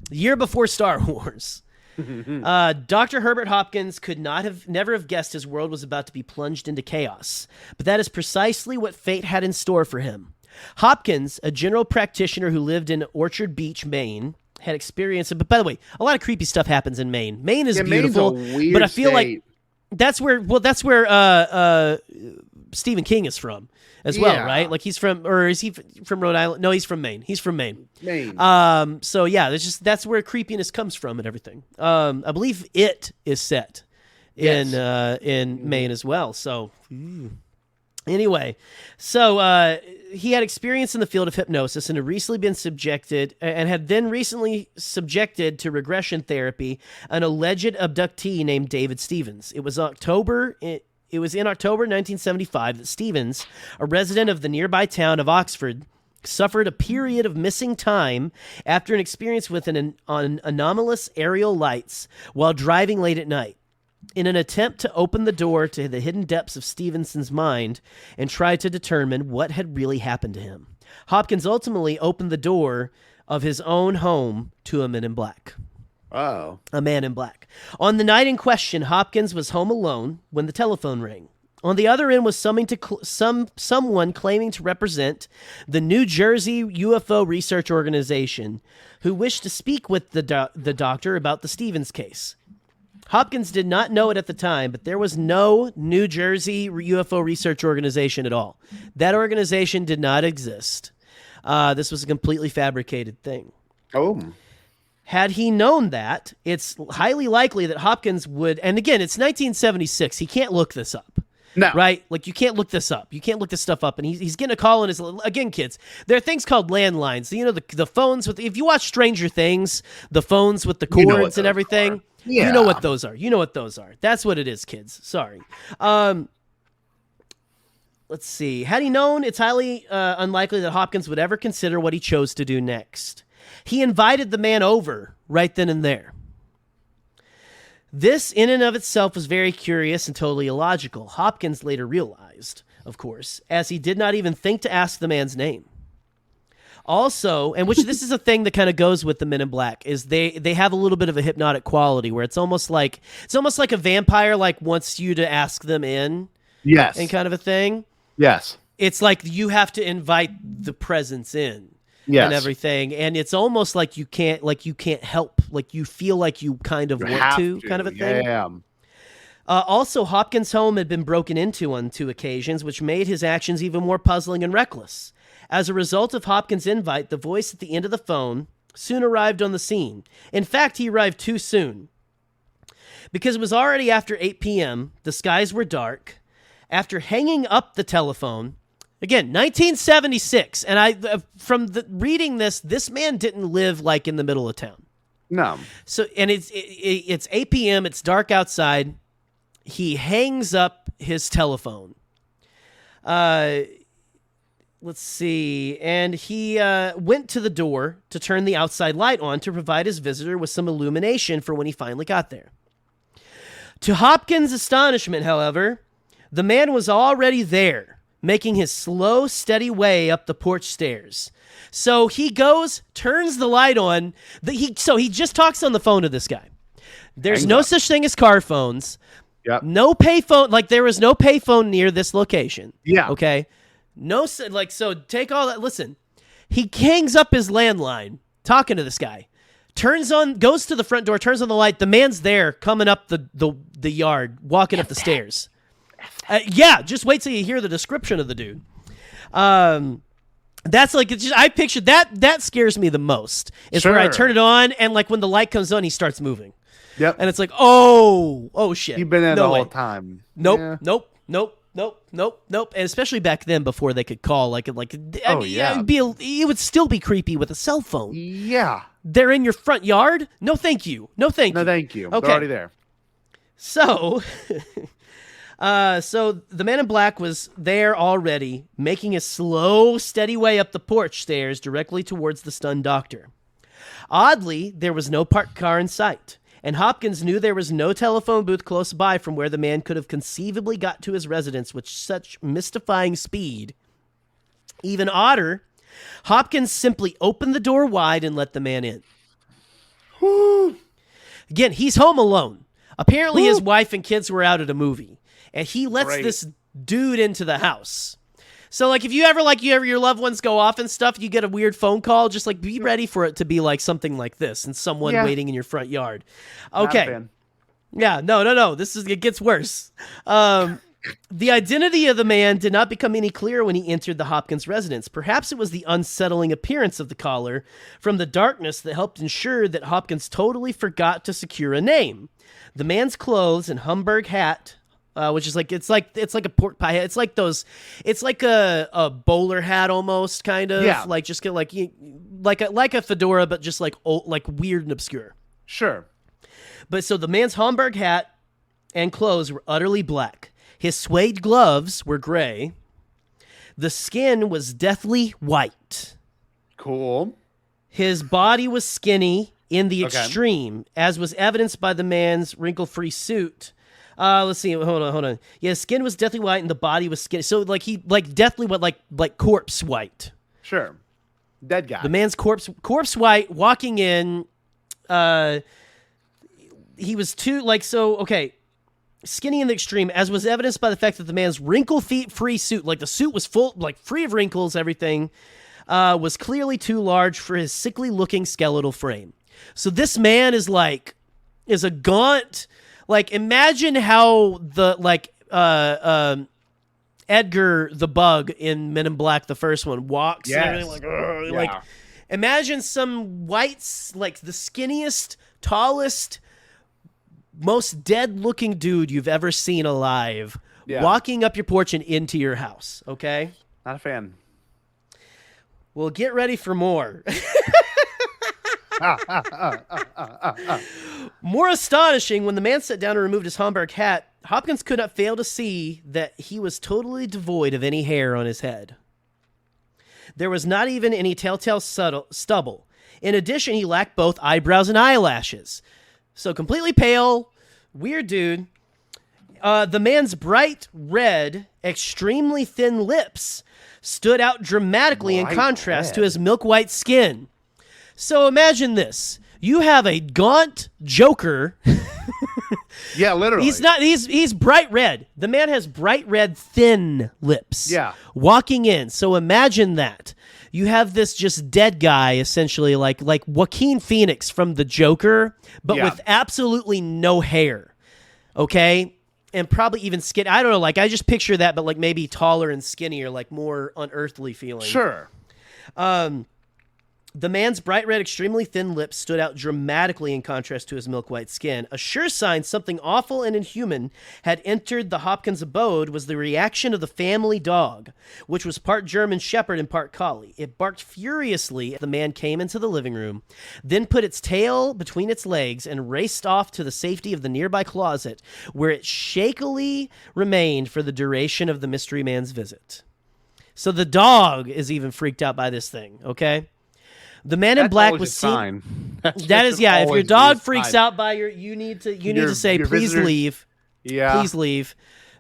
the year before Star Wars. Dr. Herbert Hopkins could never have guessed his world was about to be plunged into chaos, but that is precisely what fate had in store for him. Hopkins, a general practitioner who lived in Orchard Beach, Maine, had experienced it. But by the way, a lot of creepy stuff happens in Maine. Maine is beautiful, but I feel like that's where Stephen King is from as well, right? Like he's from, or is he from Rhode Island? No, he's from Maine. He's from Maine. So yeah, that's where creepiness comes from and everything. I believe it is set in Maine as well. So anyway, so he had experience in the field of hypnosis and had recently been subjected to regression therapy, an alleged abductee named David Stevens. It was in October 1975 that Stevens, a resident of the nearby town of Oxford, suffered a period of missing time after an experience with an anomalous aerial lights while driving late at night. In an attempt to open the door to the hidden depths of Stevenson's mind and try to determine what had really happened to him, Hopkins ultimately opened the door of his own home to a man in black. Oh. A man in black. On the night in question, Hopkins was home alone when the telephone rang. On the other end was someone claiming to represent the New Jersey UFO Research Organization who wished to speak with the doctor about the Stevens case. Hopkins did not know it at the time, but there was no New Jersey UFO Research Organization at all. That organization did not exist. This was a completely fabricated thing. Oh. Had he known that, it's highly likely that Hopkins would, and again, it's 1976. He can't look this up. No. Right? Like, you can't look this up. You can't look this stuff up. And he's getting a call on his, again, kids, there are things called landlines. You know, the phones with, if you watch Stranger Things, the phones with the cords and everything, you know what those are. You know what those are. That's what it is, kids. Sorry. Let's see. Had he known, it's highly unlikely that Hopkins would ever consider what he chose to do next. He invited the man over right then and there. This, in and of itself, was very curious and totally illogical. Hopkins later realized, of course, as he did not even think to ask the man's name. Also, and which this is a thing that kind of goes with the Men in Black, is they have a little bit of a hypnotic quality where it's almost like a vampire like wants you to ask them in. Yes. And kind of a thing. Yes. It's like you have to invite the presence in. Yes. And everything, and it's almost like you can't help, like you feel like you kind of want to, kind of a thing. Yeah. Also, Hopkins' home had been broken into on 2 occasions, which made his actions even more puzzling and reckless. As a result of Hopkins' invite, the voice at the end of the phone soon arrived on the scene. In fact, he arrived too soon. Because it was already after 8 p.m., the skies were dark. After hanging up the telephone, again, 1976, and from reading this man didn't live like in the middle of town. No. So, and it's 8 p.m., it's dark outside. He hangs up his telephone. Let's see. And he went to the door to turn the outside light on to provide his visitor with some illumination for when he finally got there. To Hopkins' astonishment, however, the man was already there, making his slow, steady way up the porch stairs. So he goes, turns the light on. So he just talks on the phone to this guy. There's no such thing as car phones. Yep. No payphone. Like, there was no payphone near this location. Yeah. Okay. No, like, so take all that. Listen, he hangs up his landline, talking to this guy, goes to the front door, turns on the light. The man's there, coming up the yard, walking up the stairs. Yeah, just wait till you hear the description of the dude. That's like, it's just, I pictured that scares me the most. Is where I turn it on, and like when the light comes on, he starts moving. Yep. And it's like, oh shit. You've been there no the way. whole time. Nope, Yeah. nope. And especially back then, before they could call, it would still be creepy with a cell phone. Yeah. They're in your front yard? No, thank you. No, thank you. No, thank you. Okay. They're already there. So, so the man in black was there already, making a slow, steady way up the porch stairs directly towards the stunned doctor. Oddly, there was no parked car in sight, and Hopkins knew there was no telephone booth close by from where the man could have conceivably got to his residence with such mystifying speed. Even odder, Hopkins simply opened the door wide and let the man in. Again, he's home alone. Apparently his wife and kids were out at a movie, and he lets this dude into the house. So, like, if you ever your loved ones go off and stuff, you get a weird phone call, just like be ready for it to be like something like this and someone waiting in your front yard. Okay. Yeah, no. It gets worse. The identity of the man did not become any clearer when he entered the Hopkins residence. Perhaps it was the unsettling appearance of the caller from the darkness that helped ensure that Hopkins totally forgot to secure a name. The man's clothes and Homburg hat, which is like it's like a pork pie hat. It's like a bowler hat almost, kind of. Yeah. Like just like a fedora, but just like old, like weird and obscure. Sure. But so the man's Homburg hat and clothes were utterly black. His suede gloves were gray. The skin was deathly white. Cool. His body was skinny in the extreme, as was evidenced by the man's wrinkle-free suit. Let's see. Hold on. Yeah, his skin was deathly white and the body was skinny. So like he deathly white, like corpse white. Sure. Dead guy. The man's corpse white walking in. He was skinny in the extreme, as was evidenced by the fact that the man's wrinkle-free suit, like the suit was full, like free of wrinkles, everything, was clearly too large for his sickly-looking skeletal frame. So this man is a gaunt, like imagine how Edgar the Bug in Men in Black, the first one, walks. Yes. And everything, like imagine some whites, like the skinniest, tallest, most dead-looking dude you've ever seen alive, walking up your porch and into your house, okay? Not a fan. Well, get ready for more. More astonishing, when the man sat down and removed his Homburg hat, Hopkins could not fail to see that he was totally devoid of any hair on his head. There was not even any telltale stubble. In addition, he lacked both eyebrows and eyelashes. So completely pale, weird dude. The man's bright red, extremely thin lips stood out dramatically in contrast to his milk white skin. So imagine this. You have a gaunt Joker. Yeah, literally. He's bright red. The man has bright red, thin lips. Yeah. Walking in. So imagine that. You have this just dead guy, essentially, like Joaquin Phoenix from The Joker, but with absolutely no hair. Okay? and probably even skinny. I don't know. Like I just picture that, but like maybe taller and skinnier, like more unearthly feeling. Sure. The man's bright red, extremely thin lips stood out dramatically in contrast to his milk-white skin. A sure sign something awful and inhuman had entered the Hopkins abode was the reaction of the family dog, which was part German Shepherd and part Collie. It barked furiously as the man came into the living room, then put its tail between its legs and raced off to the safety of the nearby closet, where it shakily remained for the duration of the mystery man's visit. So the dog is even freaked out by this thing, okay? The man in black was seen. That is, yeah. If your dog freaks out by you need to say, please leave. Yeah, please leave.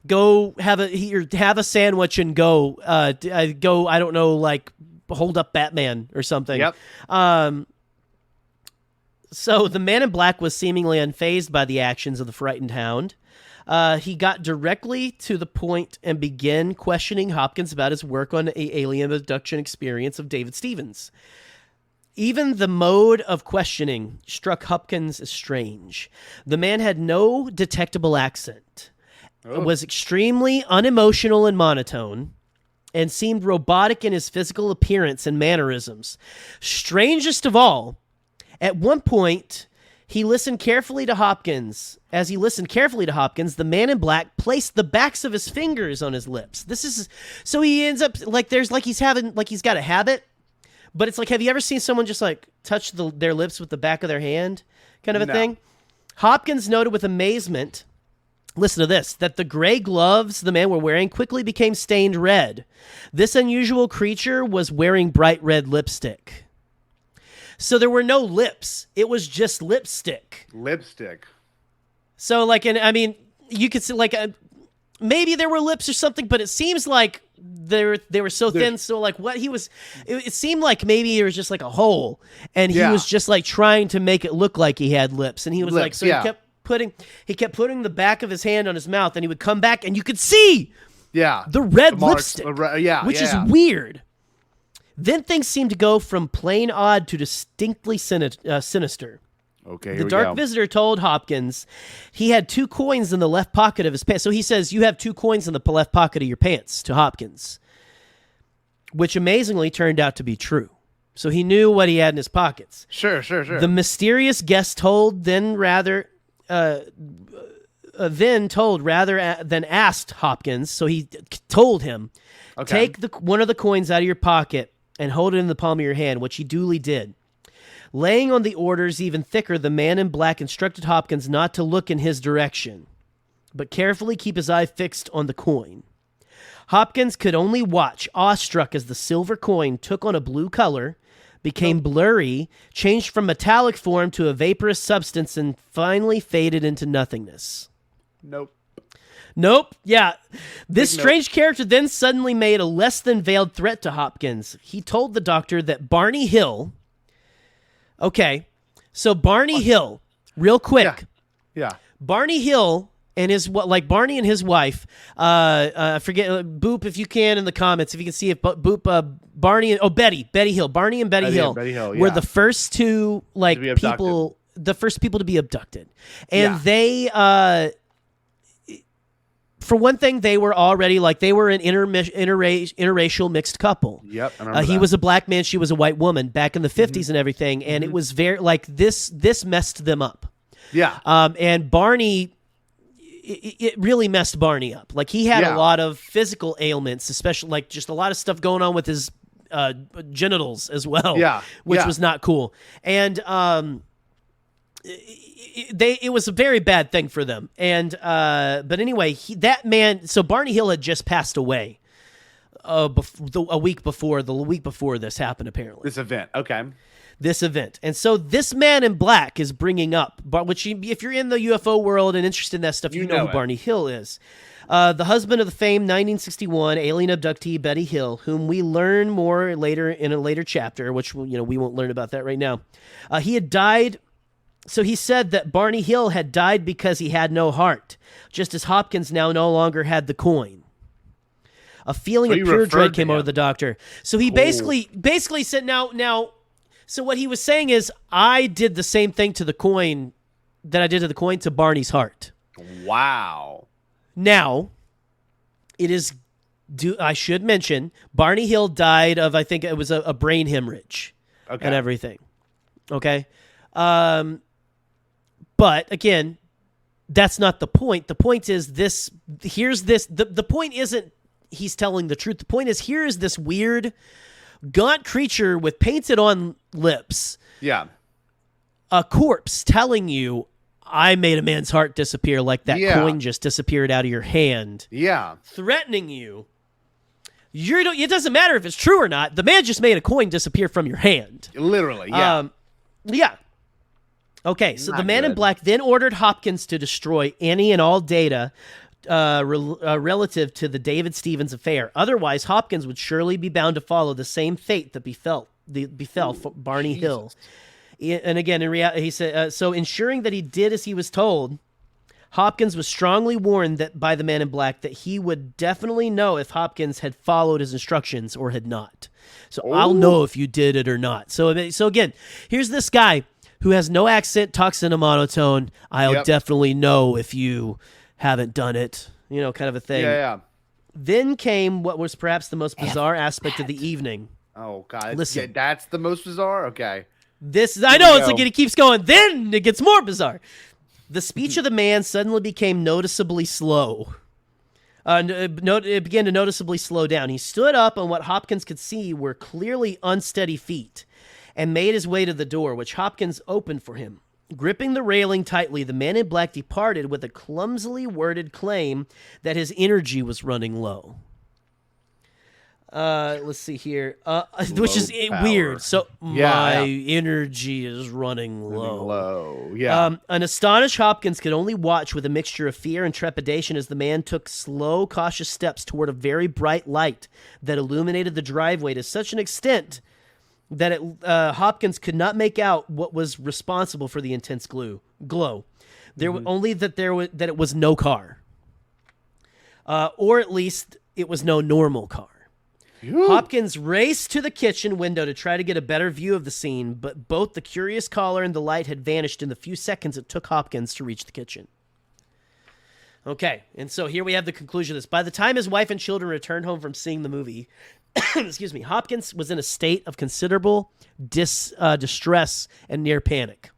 Go have a sandwich and go. Go. I don't know, like hold up Batman or something. Yep. So the man in black was seemingly unfazed by the actions of the frightened hound. He got directly to the point and began questioning Hopkins about his work on the alien abduction experience of David Stevens. Even the mode of questioning struck Hopkins as strange. The man had no detectable accent, was extremely unemotional and monotone, and seemed robotic in his physical appearance and mannerisms. Strangest of all, at one point, he listened carefully to Hopkins. As he listened carefully to Hopkins, the man in black placed the backs of his fingers on his lips. So he ends up like he's got a habit. But it's like, have you ever seen someone just like touch their lips with the back of their hand kind of a thing? Hopkins noted with amazement, listen to this, that the gray gloves the man were wearing quickly became stained red. This unusual creature was wearing bright red lipstick. So there were no lips. It was just lipstick. Lipstick. So like, and I mean, you could see like maybe there were lips or something, but it seems like they were so thin. So like what he was, it seemed like maybe there was just like a hole, and he was just like trying to make it look like he had lips, and he was like, so he kept putting the back of his hand on his mouth, and he would come back, and you could see the red lipstick, which is weird. Then things seemed to go from plain odd to distinctly sinister. Okay. The dark visitor told Hopkins he had 2 coins in the left pocket of his pants. So he says, you have 2 coins in the left pocket of your pants to Hopkins, which amazingly turned out to be true. So he knew what he had in his pockets. Sure. The mysterious guest then rather than asked Hopkins. So he told him, take one of the coins out of your pocket and hold it in the palm of your hand, which he duly did. Laying on the orders even thicker, the man in black instructed Hopkins not to look in his direction, but carefully keep his eye fixed on the coin. Hopkins could only watch, awestruck, as the silver coin took on a blue color, became blurry, changed from metallic form to a vaporous substance, and finally faded into nothingness. Nope. Yeah. This strange character then suddenly made a less than veiled threat to Hopkins. He told the doctor that Barney Hill... Okay, so Barney Hill, real quick. Yeah. Barney Hill and Barney and his wife. I forget. Boop, if you can in the comments, if you can see if Boop, Barney and Betty Hill, Barney and Betty Hill were the first two people, the first people to be abducted, and they. For one thing, they were already they were an interracial mixed couple. Yep, I remember he that. was a black man, she was a white woman back in the 50s and everything, and it was very this messed them up. Yeah. And Barney, it really messed Barney up. Like he had a lot of physical ailments, especially just a lot of stuff going on with his genitals as well. Yeah, which was not cool. And it was a very bad thing for them. And but anyway, so Barney Hill had just passed away a week before this happened, apparently. This event, okay. This event. And so this man in black is bringing up, which if you're in the UFO world and interested in that stuff, you know who Barney Hill is. The husband of the famed 1961 alien abductee Betty Hill, whom we learn more later in a later chapter, which we won't learn about that right now. He had died. So he said that Barney Hill had died because he had no heart, just as Hopkins now no longer had the coin. A feeling of pure dread came over the doctor. So he basically said, now, so what he was saying is, I did the same thing to the coin that I did to the coin to Barney's heart. Wow. Now, it is. I should mention Barney Hill died of, I think it was a brain hemorrhage and everything. Okay. But again, that's not the point. The point is this. Here's this. The point isn't he's telling the truth. The point is here is this weird, gaunt creature with painted on lips. Yeah. A corpse telling you, I made a man's heart disappear like that coin just disappeared out of your hand. Yeah. Threatening you. It doesn't matter if it's true or not. The man just made a coin disappear from your hand. Literally, yeah. Yeah. Okay, so Not the Man in good. Black then ordered Hopkins to destroy any and all data relative to the David Stevens affair. Otherwise, Hopkins would surely be bound to follow the same fate that befell Barney Hill. And again, in reality, he said, so ensuring that he did as he was told, Hopkins was strongly warned that by the Man in Black that he would definitely know if Hopkins had followed his instructions or had not. So I'll know if you did it or not. So again, here's this guy who has no accent, talks in a monotone. I'll definitely know if you haven't done it, kind of a thing. Yeah. Then came what was perhaps the most bizarre aspect of the evening. Oh, God. Listen. Yeah, that's the most bizarre? Okay. I know, it's like it keeps going. Then it gets more bizarre. The speech of the man suddenly became noticeably slow. It began to noticeably slow down. He stood up on what Hopkins could see were clearly unsteady feet and made his way to the door, which Hopkins opened for him. Gripping the railing tightly, the Man in Black departed with a clumsily worded claim that his energy was running low. Let's see here. Which is weird. So my energy is running low. Yeah. An astonished Hopkins could only watch with a mixture of fear and trepidation as the man took slow, cautious steps toward a very bright light that illuminated the driveway to such an extent that Hopkins could not make out what was responsible for the intense glow. There only that it was no car, or at least it was no normal car. Hopkins raced to the kitchen window to try to get a better view of the scene, but both the curious caller and the light had vanished in the few seconds it took Hopkins to reach the kitchen. Okay, and so here we have the conclusion of this. By the time his wife and children returned home from seeing the movie, Hopkins was in a state of considerable distress and near panic.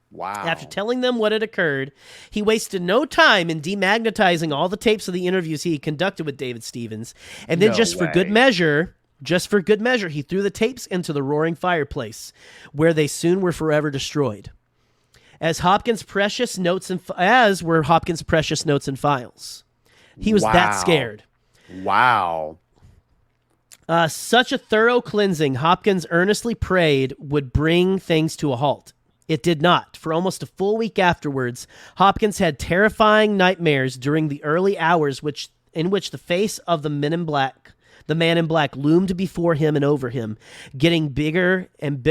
Wow. After telling them what had occurred, he wasted no time in demagnetizing all the tapes of the interviews he conducted with David Stevens, and then for good measure, he threw the tapes into the roaring fireplace, where they soon were forever destroyed. As were Hopkins' precious notes and files. He was that scared. Wow. Such a thorough cleansing, Hopkins earnestly prayed, would bring things to a halt. It did not. For almost a full week afterwards, Hopkins had terrifying nightmares during the early hours in which the face of the Man in Black loomed before him and over him, getting bigger and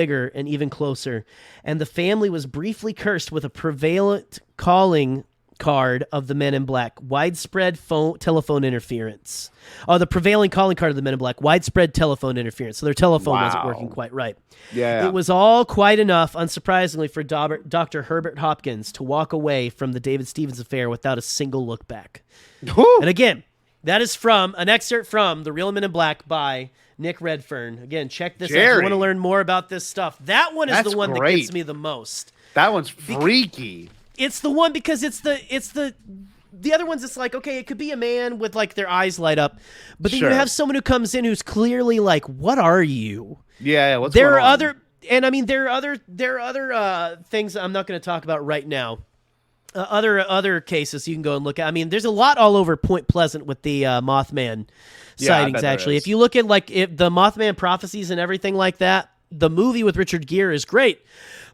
even closer. And the family was briefly cursed with a prevalent calling card of the Men in Black, widespread telephone interference. Oh, the prevailing calling card of the Men in Black, widespread telephone interference. So their telephone wasn't working quite right. Yeah. It was all quite enough, unsurprisingly, for Dr. Herbert Hopkins to walk away from the David Stevens affair without a single look back. And again, that is from an excerpt from The Real Men in Black by Nick Redfern. Again, check this out if you want to learn more about this stuff. That one is the one that gets me the most. That one's freaky. It's the one because it's the other ones. It's like, okay, it could be a man with like their eyes light up, but then you have someone who comes in who's clearly like, "What are you?" Yeah. What's there going are on? other, and I mean there are other things I'm not going to talk about right now. Other cases you can go and look at. I mean, there's a lot all over Point Pleasant with the Mothman sightings. Actually, if you look at like the Mothman prophecies and everything like that, the movie with Richard Gere is great.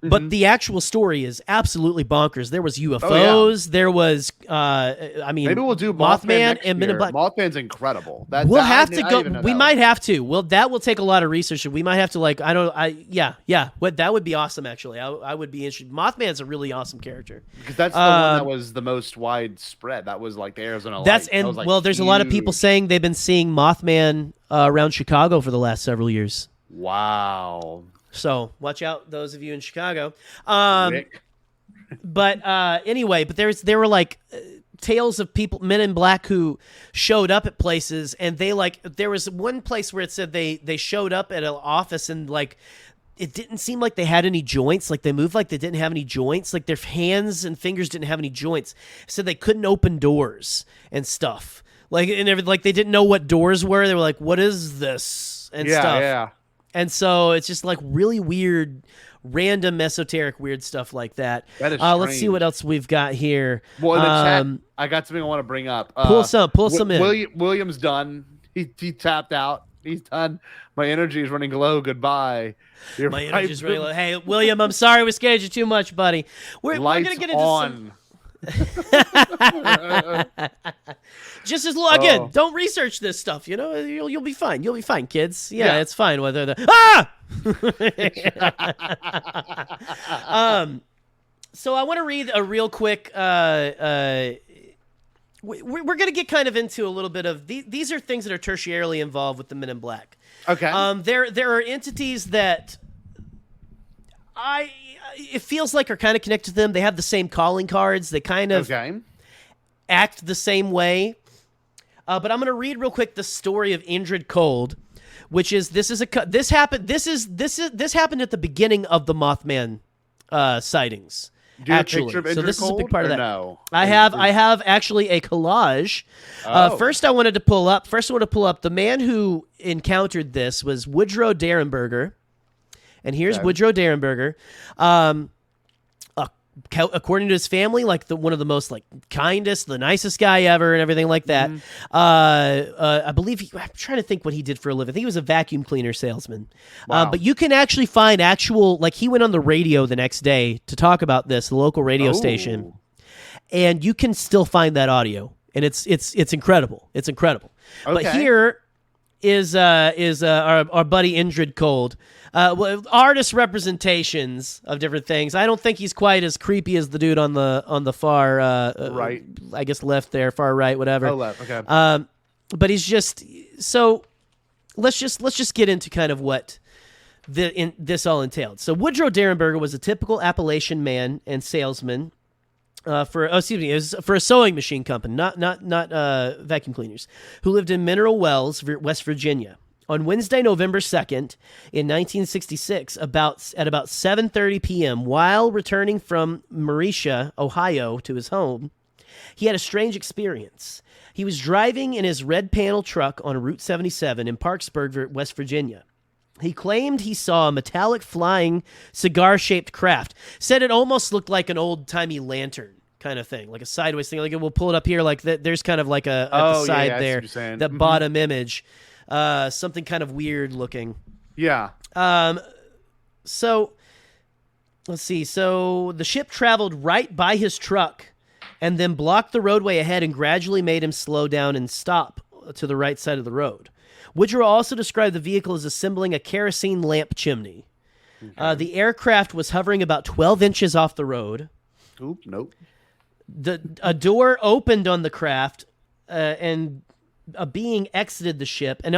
But the actual story is absolutely bonkers. There was UFOs. There was, maybe we'll do Mothman and Men in Black. Mothman's incredible. We'll have to go. We might have to. Well, that will take a lot of research. We might have to that would be awesome. Actually, I would be interested. Mothman's a really awesome character because that's the one that was the most widespread. That was like the Arizona Lights. There's a lot of people saying they've been seeing Mothman around Chicago for the last several years. Wow. So watch out, those of you in Chicago. Rick. But anyway, there were like tales of men in black who showed up at places, and there was one place where it said they showed up at an office and like it didn't seem like they had any joints. Like they moved like they didn't have any joints. Like their hands and fingers didn't have any joints. So they couldn't open doors and stuff. Like like they didn't know what doors were. They were like, "What is this?" and stuff. Yeah. And so it's just like really weird, random, esoteric, weird stuff like that. That is let's see what else we've got here. Well, in the chat, I got something I want to bring up. Pull some in. William's done. He tapped out. He's done. My energy is running low. Goodbye. My energy is running low. Hey, William, I'm sorry we scared you too much, buddy. We're going to get into some... Just as long again, don't research this stuff. You know, you'll be fine. You'll be fine, kids. Yeah. It's fine. Whether so I want to read a real quick. We're going to get kind of into a little bit of these are things that are tertiarily involved with the Men in Black. Okay. There are entities that it feels like are kind of connected to them. They have the same calling cards. They kind of act the same way. But I'm going to read real quick the story of Indrid Cold, which is this happened at the beginning of the Mothman sightings. Do you have a picture of Indrid so this Cold, is a big part of that. No? I have actually a collage. First I wanted to pull up the man who encountered this was Woodrow Derenberger. And here's Woodrow Derenberger. According to his family, like one of the most like kindest, the nicest guy ever, and everything like that. I believe I'm trying to think what he did for a living. I think he was a vacuum cleaner salesman. Wow. But you can actually find like he went on the radio the next day to talk about this, the local radio station, and you can still find that audio, and it's incredible. It's incredible. Okay. But here is our buddy Indrid Cold. Artist representations of different things. I don't think he's quite as creepy as the dude on the far right. I guess left there, far right, whatever. Oh, left. Okay. But he's just so. Let's just get into kind of what this all entailed. So Woodrow Derenberger was a typical Appalachian man and salesman. It was for a sewing machine company, not vacuum cleaners, who lived in Mineral Wells, West Virginia. On Wednesday, November 2nd, in 1966, at about 7:30 p.m., while returning from Mauritia, Ohio, to his home, he had a strange experience. He was driving in his red panel truck on Route 77 in Parksburg, West Virginia. He claimed he saw a metallic flying cigar-shaped craft. Said it almost looked like an old-timey lantern kind of thing, like a sideways thing. Like we'll pull it up here. Like there's kind of like at the side there, that bottom image. Something kind of weird looking. Yeah. So let's see. So the ship traveled right by his truck and then blocked the roadway ahead and gradually made him slow down and stop to the right side of the road. Woodrow also described the vehicle as assembling a kerosene lamp chimney. Okay. The aircraft was hovering about 12 inches off the road. Oop, nope. A door opened on the craft, and a being exited the ship. And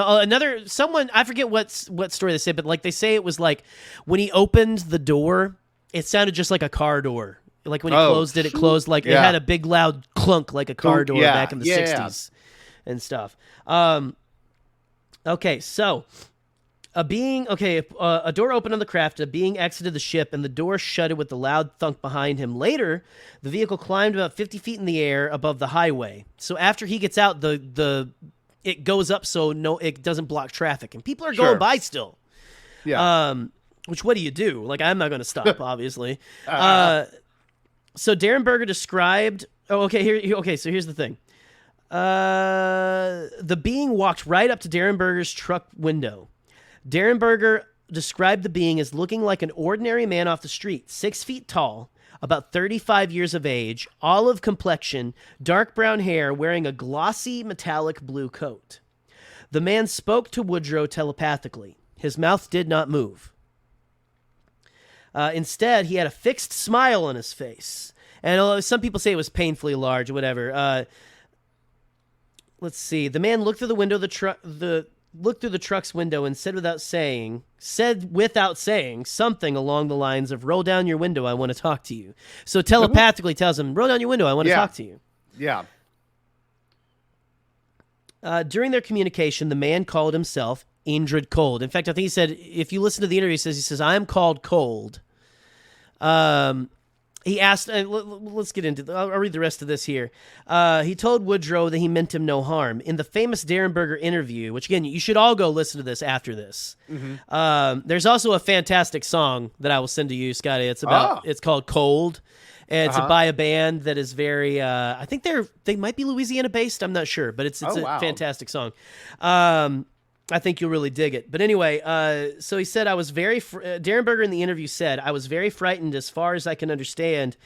someone, I forget what story they said, but like they say it was like when he opened the door, it sounded just like a car door. Like when he closed it, it closed like it had a big loud clunk like a car door back in the 60s and stuff. Okay, so a door opened on the craft, a being exited the ship, and the door shuttered with a loud thunk behind him. Later, the vehicle climbed about 50 feet in the air above the highway. So after he gets out, it goes up so it doesn't block traffic, and people are going by still. Yeah. Which what do you do? Like I'm not going to stop, obviously. So Derenberger described. So here's the thing. The being walked right up to Derenberger's truck window. Derenberger described the being as looking like an ordinary man off the street, 6 feet tall, about 35 years of age, olive complexion, dark brown hair, wearing a glossy metallic blue coat. The man spoke to Woodrow telepathically. His mouth did not move. Instead, he had a fixed smile on his face. And some people say it was painfully large or whatever. Let's see. The man looked through the window of the truck, looked through the truck's window and said without saying something along the lines of, "Roll down your window, I want to talk to you." So telepathically tells him, "Roll down your window, I want to talk to you." Yeah. During their communication, the man called himself Indrid Cold. In fact, I think he said, if you listen to the interview, he says, I am called Cold. He asked, let's get into, I'll read the rest of this here. He told Woodrow that he meant him no harm. In the famous Derenberger interview, which again, you should all go listen to this after this. There's also a fantastic song that I will send to you, Scotty. It's called Cold. And it's by a band that is very, I think they might be Louisiana based. I'm not sure, but it's a fantastic song. I think you'll really dig it. But anyway, so he said, Derenberger in the interview said, I was very frightened as far as I can understand.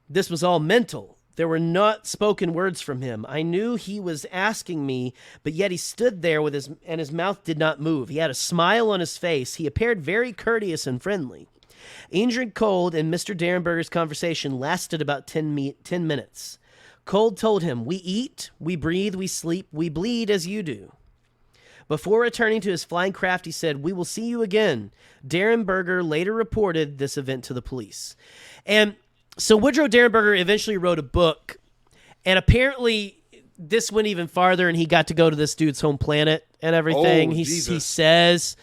This was all mental. There were not spoken words from him. I knew he was asking me, but yet he stood there and his mouth did not move. He had a smile on his face. He appeared very courteous and friendly. Indrid Cold and Mr. Derenberger's conversation lasted about 10 minutes. Cold told him, we eat, we breathe, we sleep, we bleed as you do. Before returning to his flying craft, he said, we will see you again. Derenberger later reported this event to the police. And so Woodrow Derenberger eventually wrote a book, and apparently this went even farther, and he got to go to this dude's home planet and everything. He says...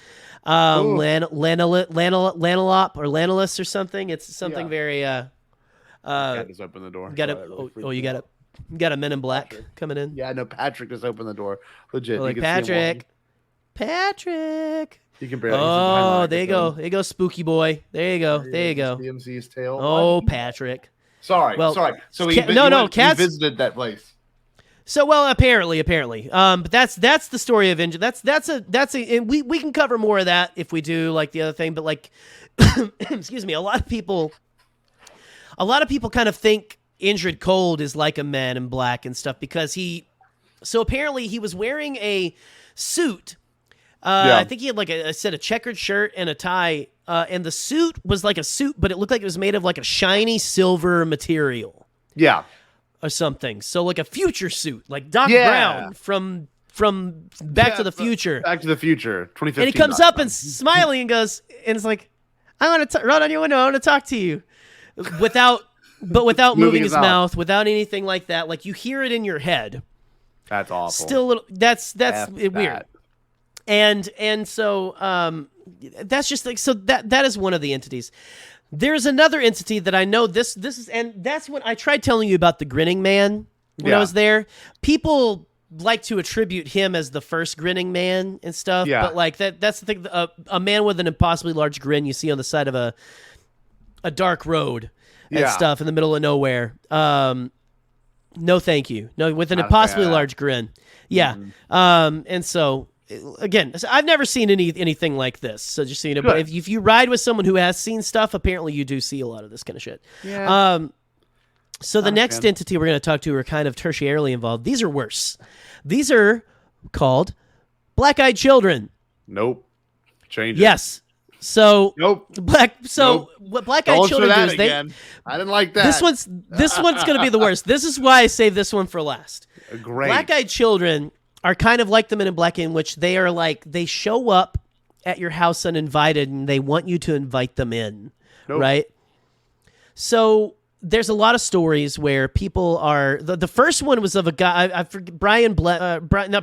Lanelop or Lanilus or something. It's something very. Just open the door. You got a Men in Black coming in. Yeah, no, Patrick just opened the door. Legit. Like Patrick. You can barely. Oh, there you go. There you go, Spooky Boy. There you go. There you go. DMC's tail. Oh, Patrick. Sorry. So he visited that place. So apparently, but that's the story of Indrid. That's a and we can cover more of that if we do like the other thing. But like, excuse me, a lot of people kind of think Indrid Cold is like a Man in Black and stuff because apparently he was wearing a suit. I think he had like a checkered shirt and a tie, and the suit was like a suit, but it looked like it was made of like a shiny silver material. Yeah. Or something. So like a future suit, like Doc Brown from Back to the Future. Back to the Future, 2015. And he comes up and smiling and goes, and it's like, I want to run on your window. I want to talk to you, without moving his mouth, without anything like that. Like you hear it in your head. That's awful. Still a little. That's weird. And so that's just like so that is one of the entities. There's another entity that I know this is, and that's when I tried telling you about the Grinning Man when I was there. People like to attribute him as the first Grinning Man and stuff, but like that's the thing. A man with an impossibly large grin you see on the side of a dark road and stuff in the middle of nowhere. No, thank you. No, with an impossibly large grin. Yeah. And so. Again, I've never seen anything like this, so just so you know. But if you ride with someone who has seen stuff, apparently you do see a lot of this kind of shit. Yeah. So the next entity we're going to talk to are kind of tertiarily involved. These are worse. These are called black-eyed children. Nope. Change it. Yes. So nope. What black-eyed children do is again. I didn't like that. This one's going to be the worst. This is why I saved this one for last. Great. Black-eyed children are kind of like the Men in Black, in which they are like, they show up at your house uninvited and they want you to invite them in, right? So there's a lot of stories where people are, the first one was of a guy, I forget, not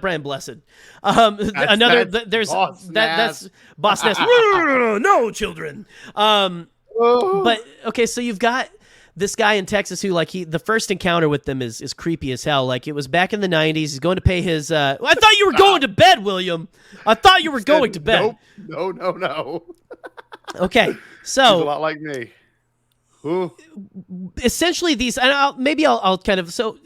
Brian Blessed. There's that's Boss Nass. No, children. But okay, so you've got this guy in Texas who, like, the first encounter with them is creepy as hell. Like, it was back in the 90s. He's going to pay his... I thought you were going to bed, William. I thought you were going to bed. No. Okay, so... He's a lot like me. Ooh. Essentially, these... And I'll kind of... So,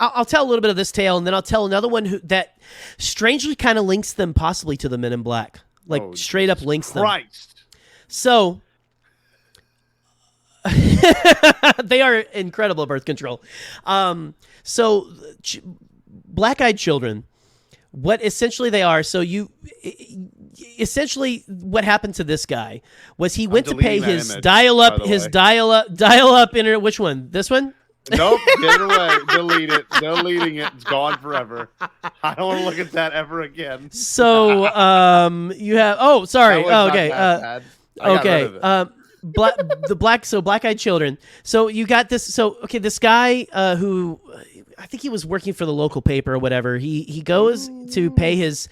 I'll tell a little bit of this tale, and then I'll tell another one that strangely kind of links them possibly to the Men in Black. Like, straight up links them. Christ. So... they are incredible birth control. So black-eyed children, what essentially they are, so essentially what happened to this guy was he went to pay his dial-up internet. Which one? This one? Nope, get it away. Delete it. Deleting it. It's gone forever. I don't want to look at that ever again. So you have... Oh, sorry. Oh, okay. Okay. black-eyed children. So you got this. So okay, this guy who I think he was working for the local paper or whatever. He goes to pay his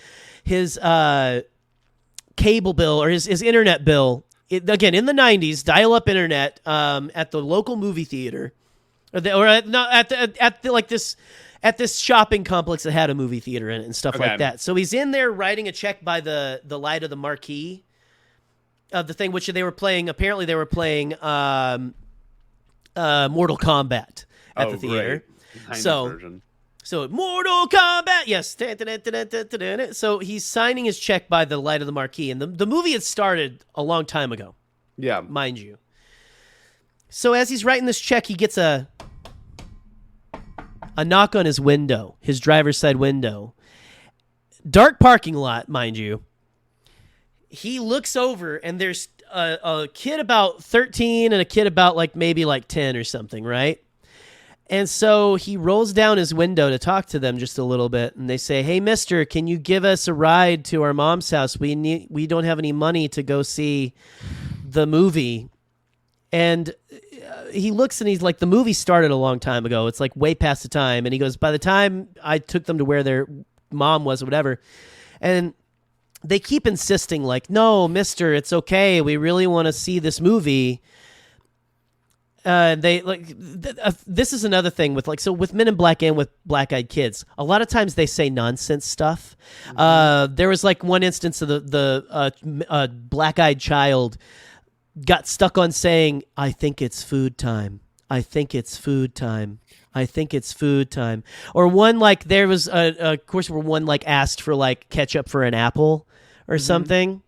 cable bill or his internet bill. Again, in the 90s, dial-up internet at the local movie theater, at this shopping complex that had a movie theater in it and stuff like that. So he's in there writing a check by the light of the marquee of the thing, which they were playing. Apparently, they were playing Mortal Kombat at the theater. So Mortal Kombat, yes. So he's signing his check by the light of the marquee, and the movie had started a long time ago. Yeah, mind you. So as he's writing this check, he gets a knock on his window, his driver's side window. Dark parking lot, mind you. He looks over, and there's a kid about 13 and a kid about maybe 10 or something, right? And so he rolls down his window to talk to them just a little bit, and they say, "Hey, mister, can you give us a ride to our mom's house? We don't have any money to go see the movie." And he looks, and he's like, "The movie started a long time ago. It's way past the time." And he goes, "By the time I took them to where their mom was or whatever." And they keep insisting, "No, mister, it's okay. We really want to see this movie." This is another thing with with Men in Black and with Black-Eyed Kids. A lot of times they say nonsense stuff. There was one instance of the black-eyed child got stuck on saying, "I think it's food time. I think it's food time. I think it's food time." Or one there was of course where one asked for ketchup for an apple or something.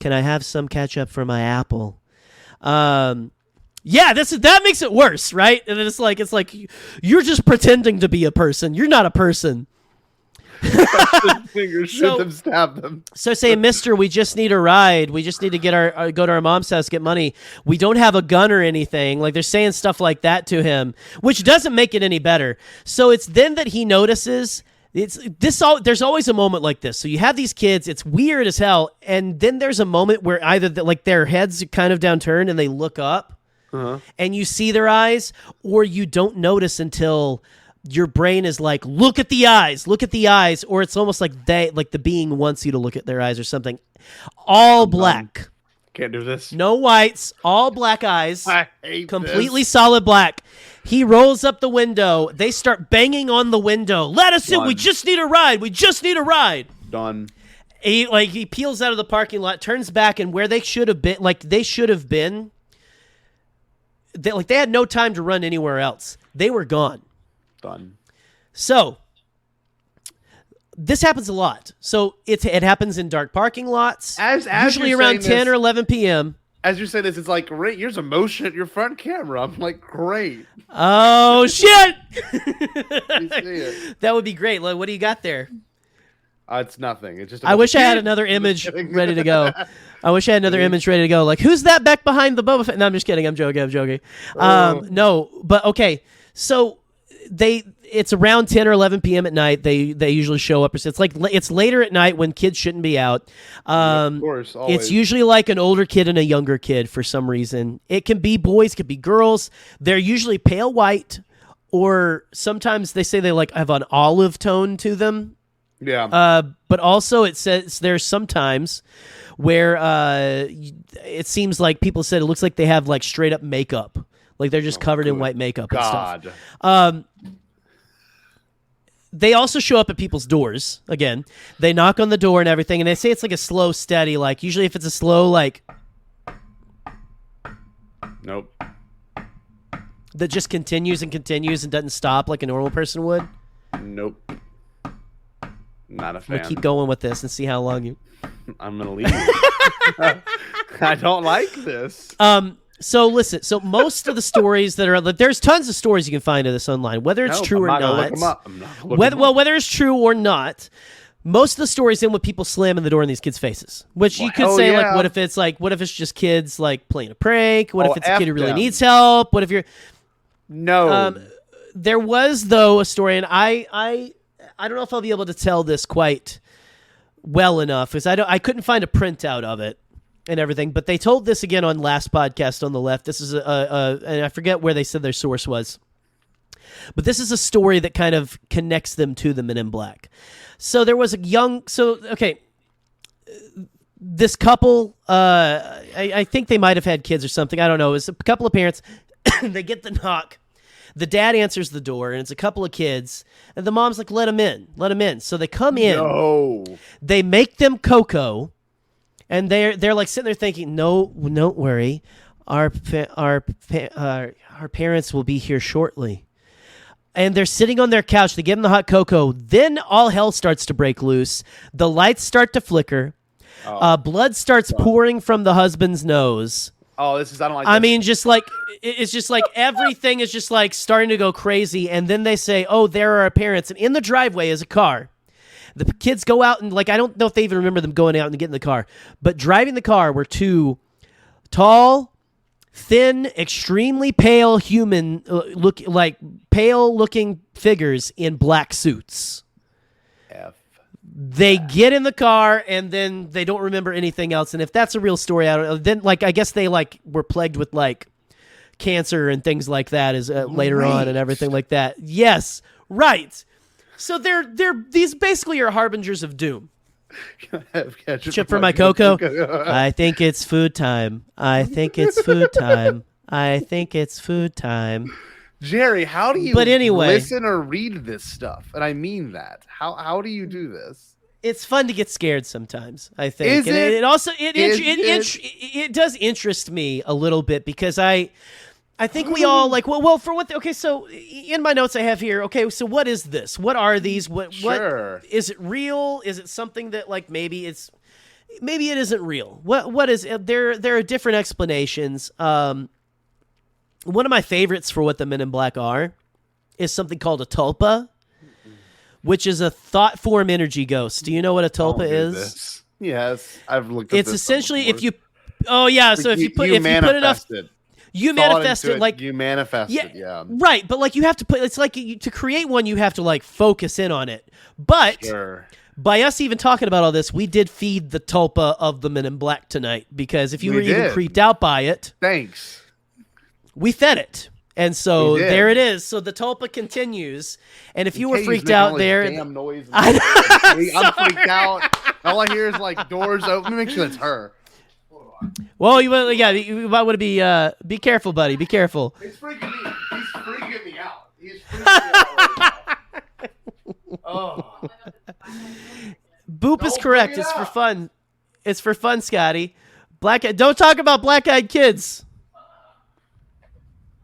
"Can I have some ketchup for my apple?" Yeah, that makes it worse, right? And it's like you're just pretending to be a person. You're not a person. Fingers shoot them, stab them. So say, "Mister, we just need a ride. We just need to go to our mom's house, get money. We don't have a gun or anything." They're saying stuff like that to him, which doesn't make it any better. So it's then that he notices there's always a moment like this. So you have these kids, it's weird as hell, and then there's a moment where either their heads are kind of downturned and they look up. And you see their eyes, or you don't notice until your brain is look at the eyes, or it's almost the being wants you to look at their eyes or something. All black. Can't do this. No whites, all black eyes. I hate completely this. solid black. He rolls up the window. They start banging on the window. "Let us in. We just need a ride. We just need a ride." Done. He peels out of the parking lot, turns back, and where they should have been, they had no time to run anywhere else. They were gone. Done. So this happens a lot. So it happens in dark parking lots, usually around 10 or 11 p.m. As you say this, it's great. Here's emotion at your front camera. I'm great. Oh shit! You see it. That would be great. What do you got there? It's nothing. It's just. I wish I had another image ready to go. Who's that back behind the Boba Fett? No, I'm just kidding. I'm joking. No, but okay. So it's around 10 or 11 p.m. at night. They usually show up. It's later at night when kids shouldn't be out. Of course, always. It's usually an older kid and a younger kid for some reason. It can be boys, could be girls. They're usually pale white, or sometimes they say they have an olive tone to them. Yeah. But also it says there's sometimes where it seems like people said it looks like they have straight up makeup. They're just covered in white makeup and stuff. They also show up at people's doors. Again, they knock on the door and everything, and they say it's a slow, steady, usually if it's a slow, Nope. That just continues and doesn't stop like a normal person would. Nope. Not a fan. I'm gonna keep going with this and see how long you. I'm gonna leave. I don't like this. So listen. So most of the stories that are there's tons of stories you can find of this online, whether it's true or not. Whether it's true or not, most of the stories end with people slamming the door in these kids' faces. Which you could say what if it's just kids playing a prank? What if it's a kid who really needs help? What if you're there was though a story, and I don't know if I'll be able to tell this quite well enough because I couldn't find a printout of it. and everything. But they told this again on last podcast on the left. This is and I forget where they said their source was. But this is a story that kind of connects them to the Men in Black. So there was this couple, I think they might have had kids or something. I don't know. It was a couple of parents. They get the knock. The dad answers the door, and it's a couple of kids. And the mom's like, let them in. So they come in. No. They make them cocoa. And they're like sitting there thinking, no, don't worry. Our parents will be here shortly. And they're sitting on their couch. They give them the hot cocoa. Then all hell starts to break loose. The lights start to flicker. Blood starts pouring from the husband's nose. Oh, this is, I don't like I this. mean, just like, it's just like everything is just like starting to go crazy. And then they say, oh, there are our parents. And in the driveway is a car. The kids go out and, like, I don't know if they even remember them going out and getting in the car. But driving the car were two tall, thin, extremely pale human, pale-looking figures in black suits. They get in the car and then they don't remember anything else. And if that's a real story, I don't know. Then, like, I guess they were plagued with cancer and things like that later on and everything like that. Yes, right. So these basically are harbingers of doom. Chip for my cocoa. I think it's food time. I think it's food time. I think it's food time. Jerry, how do you listen or read this stuff? And I mean that. How do you do this? It's fun to get scared sometimes, I think. It does interest me a little bit because I think we all so in my notes I have here, okay, so what is this? What are these? What is it real? Is it something that maybe it isn't real? What is it? There are different explanations. One of my favorites for what the Men in Black are is something called a tulpa, which is a thought form energy ghost. Do you know what a tulpa is? Yes, I've looked at it's essentially if you put enough you manifest it you manifest it, yeah. Right, but you have to put to create one you have to focus in on it. But by us even talking about all this, we did feed the tulpa of the Men in Black tonight because if you were even creeped out by it, thanks. We fed it. And so there it is. So the tulpa continues. And if you were freaked out there, damn noise. I'm freaked out. All I hear is doors open. Let me make sure that's her. Well, you might want to be careful, buddy. Be careful. It's freaking me. He's freaking me out. He's freaking me out right now. Oh. Boop is correct. It's for fun. It's for fun, Scotty. Don't talk about black-eyed kids.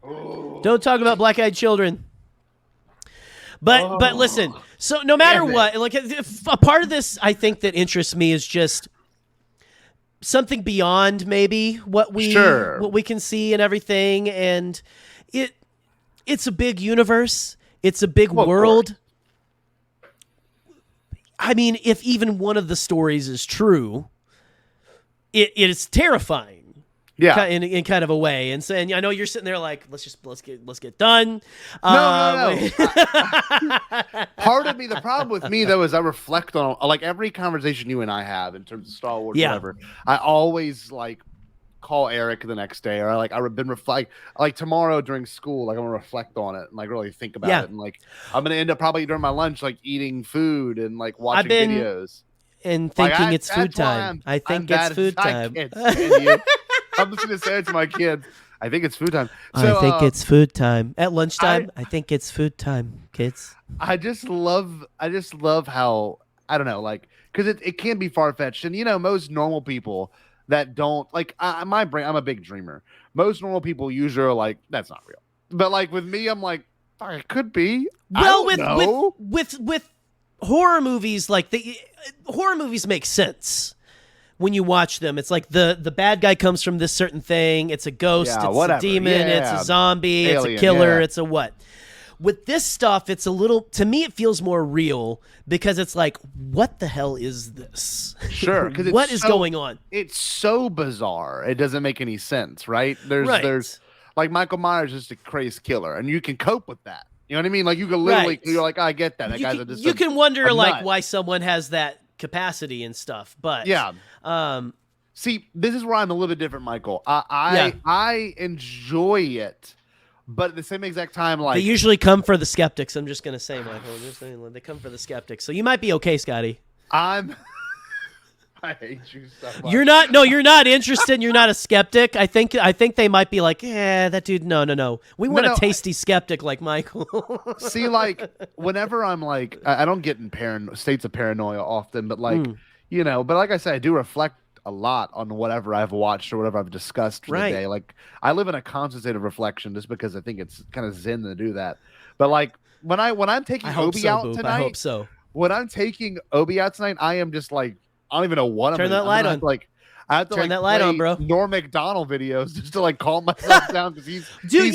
Don't talk about black-eyed children. But listen. So no matter what, a part of this I think that interests me is just something beyond maybe what we can see and everything, and it's a big universe. It's a big world. I mean, if even one of the stories is true, it is terrifying. Yeah, in kind of a way, and so I know you're sitting there let's get done. No. Part of me, the problem with me though, is I reflect on every conversation you and I have in terms of Star Wars, whatever. I always call Eric the next day, or I've been tomorrow during school, I'm gonna reflect on it and really think about it, and I'm gonna end up probably during my lunch eating food and watching videos and thinking it's food time. I think it's food time. I'm just gonna say it to my kids. I think it's food time. So, I think it's food time at lunchtime. I think it's food time, kids. I just love how, I don't know, because it can be far fetched, and most normal people that don't my brain. I'm a big dreamer. Most normal people usually are that's not real. But with me, I'm it could be. Well, with horror movies, horror movies make sense. When you watch them, it's the bad guy comes from this certain thing. It's a ghost. It's a demon. It's a zombie. Alien, it's a killer. It's a what. With this stuff, it's a little, to me, it feels more real because it's what the hell is this? Sure. What is going on? It's so bizarre. It doesn't make any sense, right? There's Michael Myers is a crazy killer, and you can cope with that. You know what I mean? You can literally, you're I get that. You can wonder why someone has that capacity and stuff, but See, this is where I'm a little bit different, Michael. Yeah. I enjoy it, but at the same exact time, They like usually come for the skeptics. I'm just gonna say, Michael. I'm just saying, they come for the skeptics. So you might be okay, Scotty. I hate you so much. You're not. No, you're not interested. You're not a skeptic. I think they might be like, that dude. No. We want a tasty skeptic like Michael. See, like whenever I'm like, I don't get in states of paranoia often, but like, but like I said, I do reflect a lot on whatever I've watched or whatever I've discussed for the day. Like I live in a constant state of reflection just because I think it's kind of zen to do that. But like when I'm taking Obi out tonight, I hope so. When I'm taking Obi out tonight, I am just like, I don't even know what Turn that light on. I have to turn that light on, bro. Norm Macdonald videos just to like calm myself down because he's do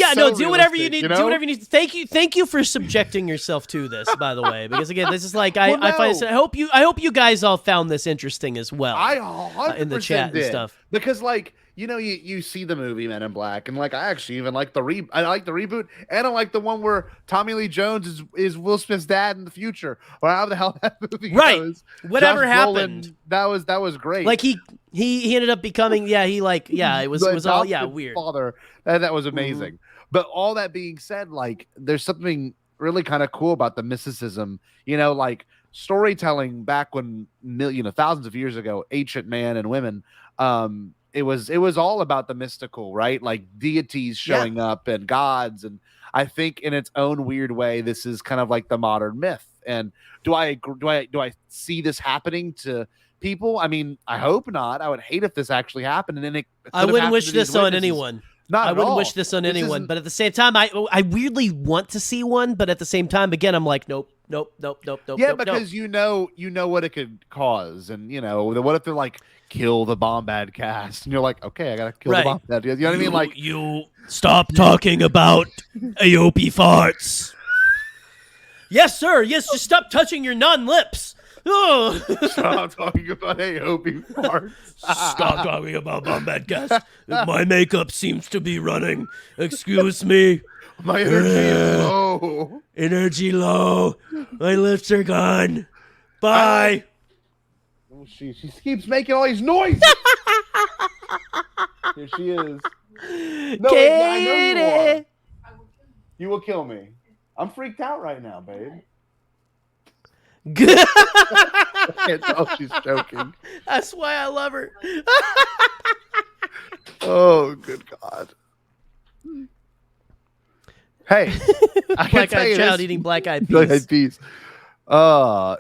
whatever you need. You know? Do whatever you need. Thank you for subjecting yourself to this, by the way, because again, this is like I hope you guys all found this interesting as well. I 100% in the chat did. And stuff because like you see the movie Men in Black and like I actually even like I like the reboot and I like the one where Tommy Lee Jones is Will Smith's dad in the future or how the hell that movie goes. Whatever Josh happened, Brolin, that was great. Like he ended up becoming it was all weird. Father, that was amazing. But all that being said, like there's something really kind of cool about the mysticism, like storytelling back when thousands of years ago, ancient man and women, it was all about the mystical, right? Like deities showing up and gods. And I think in its own weird way, this is kind of like the modern myth. And do I see this happening to people? I mean, I hope not. I would hate if this actually happened. And I wouldn't wish this on anyone. I wouldn't wish this on anyone. But at the same time, I weirdly want to see one. But at the same time, again, I'm like, nope. Yeah, because you know what it could cause, and what if they're like kill the Bombad cast, and you're like, okay, I gotta kill the Bombad. You know what I mean? Like you stop talking about AOP farts. Yes, sir. Yes, just stop touching your non-lips. Oh. Stop talking about AOP farts. Stop talking about Bombadcast. My makeup seems to be running. Excuse me. My energy is low. Energy low. My lips are gone. Bye. She keeps making all these noises. Here she is. No, I know you are. You will kill me. I'm freaked out right now, babe. Good. I can't tell she's joking. That's why I love her. Oh, good God. Hey, black-eyed child eating black-eyed peas. Black-eyed peas.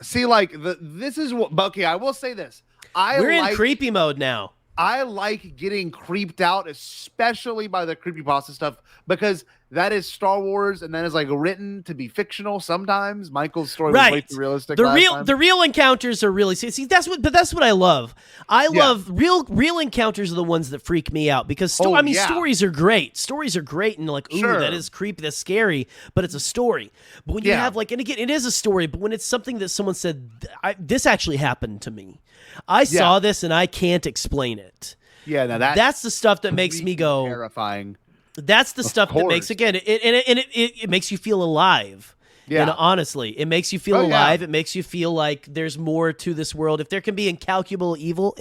See, like this is what. Okay, I will say this. We're in creepy mode now. I like getting creeped out, especially by the creepypasta stuff, because that is Star Wars, and that is like written to be fictional. Sometimes Michael's story was way too realistic. The real encounters are really see. That's what I love. I love real encounters are the ones that freak me out because stories are great. Stories are great, and like, ooh, that is creepy, that's scary, but it's a story. But when you have like, and again, it is a story, but when it's something that someone said, this actually happened to me. I saw this and I can't explain it. Yeah, now that's the stuff that makes me go terrifying. That's the stuff that makes it makes you feel alive. Yeah, and honestly, it makes you feel alive. It makes you feel like there's more to this world. If there can be incalculable evil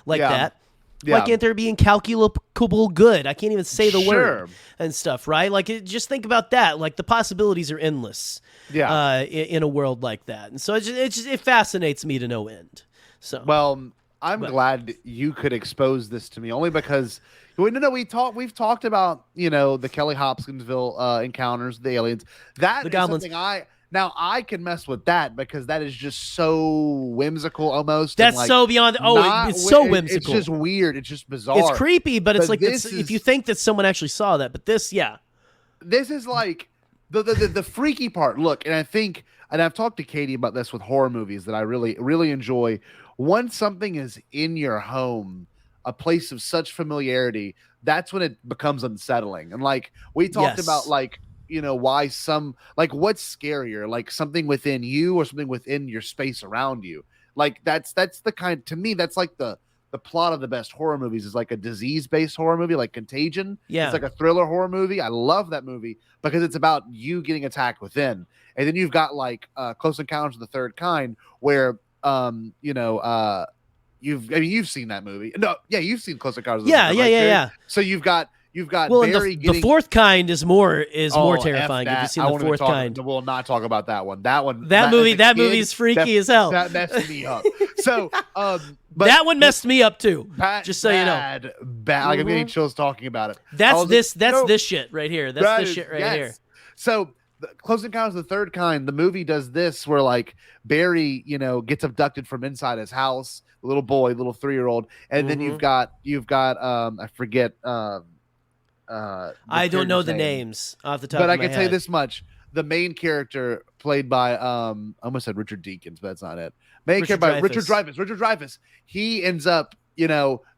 like that, why can't there be incalculable good? I can't even say the word and stuff, right? Like, just think about that. Like, the possibilities are endless. Yeah, in a world like that, and so it fascinates me to no end. So I'm glad you could expose this to me only because we've talked about the Kelly Hopkinsville encounters, the aliens. That is something I can mess with that because that is just so whimsical almost. That's so beyond. It's so whimsical. It's just weird. It's just bizarre. It's creepy, but it's like if you think that someone actually saw that. But this is like the freaky part. Look, and I've talked to Katie about this with horror movies that I really, really enjoy. Once something is in your home, a place of such familiarity, that's when it becomes unsettling. And like we talked about, like, why some, like, what's scarier, like something within you or something within your space around you. Like that's the kind, to me, that's like the plot of the best horror movies is like a disease-based horror movie, like Contagion. Yeah. It's like a thriller horror movie. I love that movie because it's about you getting attacked within. And then you've got like Close Encounters of the Third Kind where, you've seen that movie. No, yeah, you've seen Close Encounters of the Yeah, Third yeah, Kind, yeah, right? yeah. So you've got Well, Barry and the getting fourth kind is more F terrifying. Have you that. seen I the won't even fourth kind? We'll not talk about that one. That movie, as a kid, movie's freaky as hell. That messed me up. So, but that one messed me up too. bad, Just so you know. Bad. Like I'm getting chills talking about it. That's this shit right here. That's this shit right here. So, Close Encounters of the Third Kind, the movie does this where like Barry, gets abducted from inside his house, little boy, little 3-year-old, and then you've got I forget. I don't know the names off the top. But of I my can head. tell you this much: the main character played by I almost said Richard Deakins, but that's not it. Main character by Richard Dreyfuss. Richard Dreyfuss. He ends up,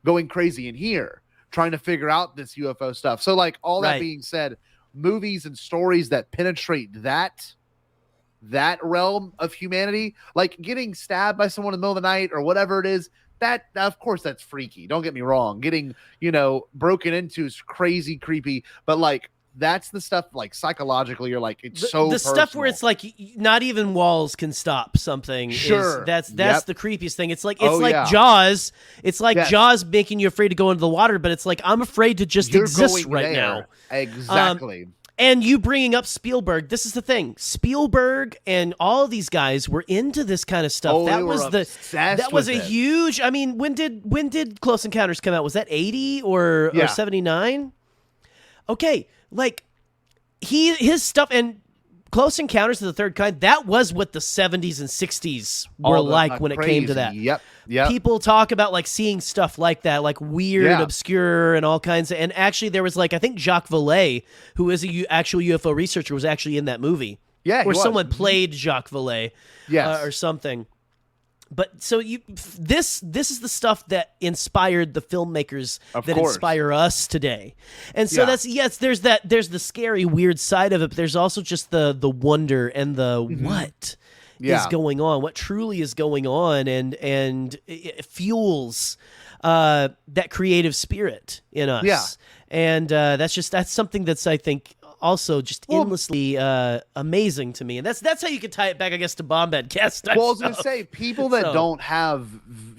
going crazy in here, trying to figure out this UFO stuff. So, like all that being said, movies and stories that penetrate that realm of humanity, like getting stabbed by someone in the middle of the night or whatever it is. That, of course, that's freaky. Don't get me wrong. Getting, broken into is crazy, creepy. But like, that's the stuff. Like psychologically, you're like, it's the stuff where it's like not even walls can stop something. Sure, that's the creepiest thing. It's like Jaws. It's like Jaws making you afraid to go into the water, but it's like I'm afraid to just exist right now. Exactly. And you bringing up Spielberg, this is the thing. Spielberg and all of these guys were into this kind of stuff. That was a huge. I mean, when did Close Encounters come out? Was that 80 or 79? Okay, like his stuff and Close Encounters of the Third Kind. That was what the 70s and 60s were like when it came to that. Yep. People talk about like seeing stuff like that, like weird, obscure, and all kinds of. And actually, there was like I think Jacques Vallée, who is a actual UFO researcher, was actually in that movie. Yeah, or someone played Jacques Vallée, or something. But so this is the stuff that inspired the filmmakers inspire us today, and so there's the scary, weird side of it, but there's also just the wonder and the what is going on, what truly is going on, and it fuels that creative spirit in us, and that's something that's I think also just endlessly amazing to me, and that's how you can tie it back, I guess, to Bombadcast. Well, I was gonna say people that don't have,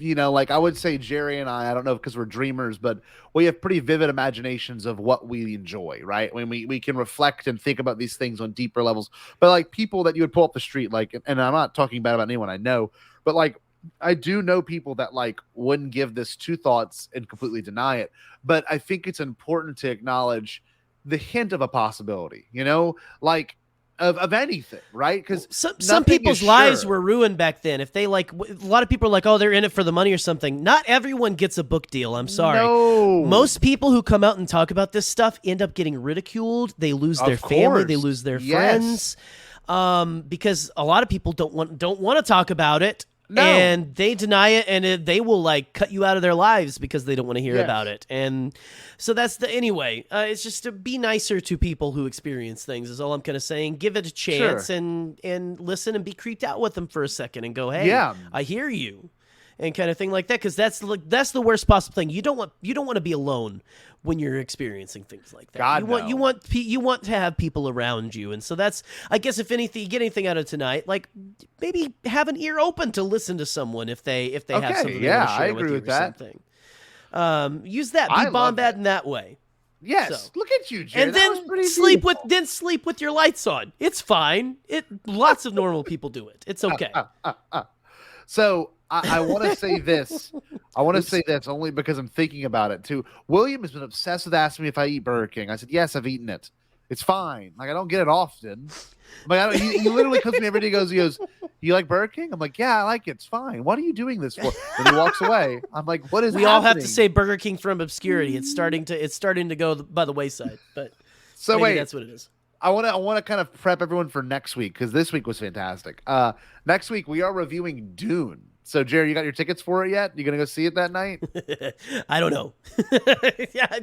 like I would say Jerry and I don't know because we're dreamers, but we have pretty vivid imaginations of what we enjoy, right? When we can reflect and think about these things on deeper levels. But like people that you would pull up the street, like, and I'm not talking bad about anyone I know, but like I do know people that like wouldn't give this two thoughts and completely deny it. But I think it's important to acknowledge the hint of a possibility, like of anything, right? Because some people's lives were ruined back then. If they like, a lot of people are like, oh, they're in it for the money or something. Not everyone gets a book deal. I'm sorry. No. Most people who come out and talk about this stuff end up getting ridiculed. They lose their family. They lose their friends. Because a lot of people don't want to talk about it. No. And they deny it, and they will like cut you out of their lives because they don't want to hear about it. And so that's anyway. It's just to be nicer to people who experience things is all I'm kind of saying. Give it a chance and listen and be creeped out with them for a second and go, hey, I hear you, and kind of thing like that. Because that's the worst possible thing. You don't want to be alone when you're experiencing things like that. You want to have people around you, and so that's, I guess, if anything, you get anything out of tonight, like maybe have an ear open to listen to someone if they have something they want to share with you or something. Use that, be Bombad in that way. Yes, look at you, Jay. And then sleep with your lights on. It's fine. Lots of normal people do it. It's okay. So I want to say this. I want to say this only because I'm thinking about it too. William has been obsessed with asking me if I eat Burger King. I said, yes, I've eaten it. It's fine. Like, I don't get it often. Like, he literally comes to me every day. He goes, you like Burger King? I'm like, yeah, I like it. It's fine. What are you doing this for? And he walks away. I'm like, what is we all have to say Burger King from obscurity. It's starting to go by the wayside, but so maybe that's what it is. I want to kind of prep everyone for next week because this week was fantastic. Next week we are reviewing Dune. So, Jerry, you got your tickets for it yet? You gonna go see it that night? I don't know. Yeah,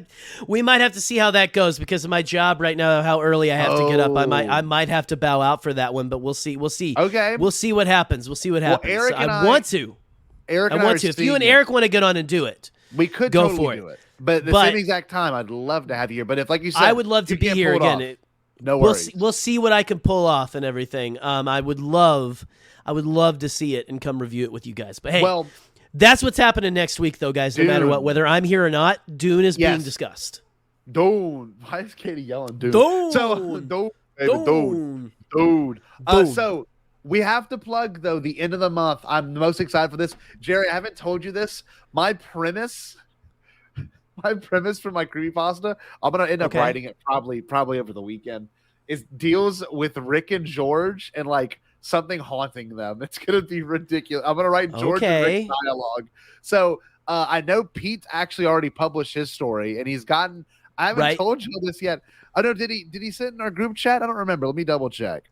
we might have to see how that goes because of my job right now. How early I have to get up. I might have to bow out for that one, but we'll see. Okay, we'll see what happens. Well, Eric and I want to. Eric and I want to. If you and Eric want to get on and do it, we could go totally for do it. But the same exact time, I'd love to have you here. But if, like you said, I would love to be here again. No worries. We'll see what I can pull off and everything. I would love to see it and come review it with you guys. But hey, That's what's happening next week, though, guys. No matter what, whether I'm here or not, Dune is being discussed. Dune. Why is Katie yelling Dune? Dune. So, Dune. So we have to plug, though, the end of the month. I'm most excited for this. Jerry, I haven't told you this. My premise for my creepypasta, I'm going to end up writing it probably over the weekend, is deals with Rick and George and like something haunting them. It's going to be ridiculous. I'm going to write George and Rick's dialogue. So I know Pete actually already published his story, and he's gotten, I haven't told you this yet. I know, did he send it in our group chat? I don't remember. Let me double check.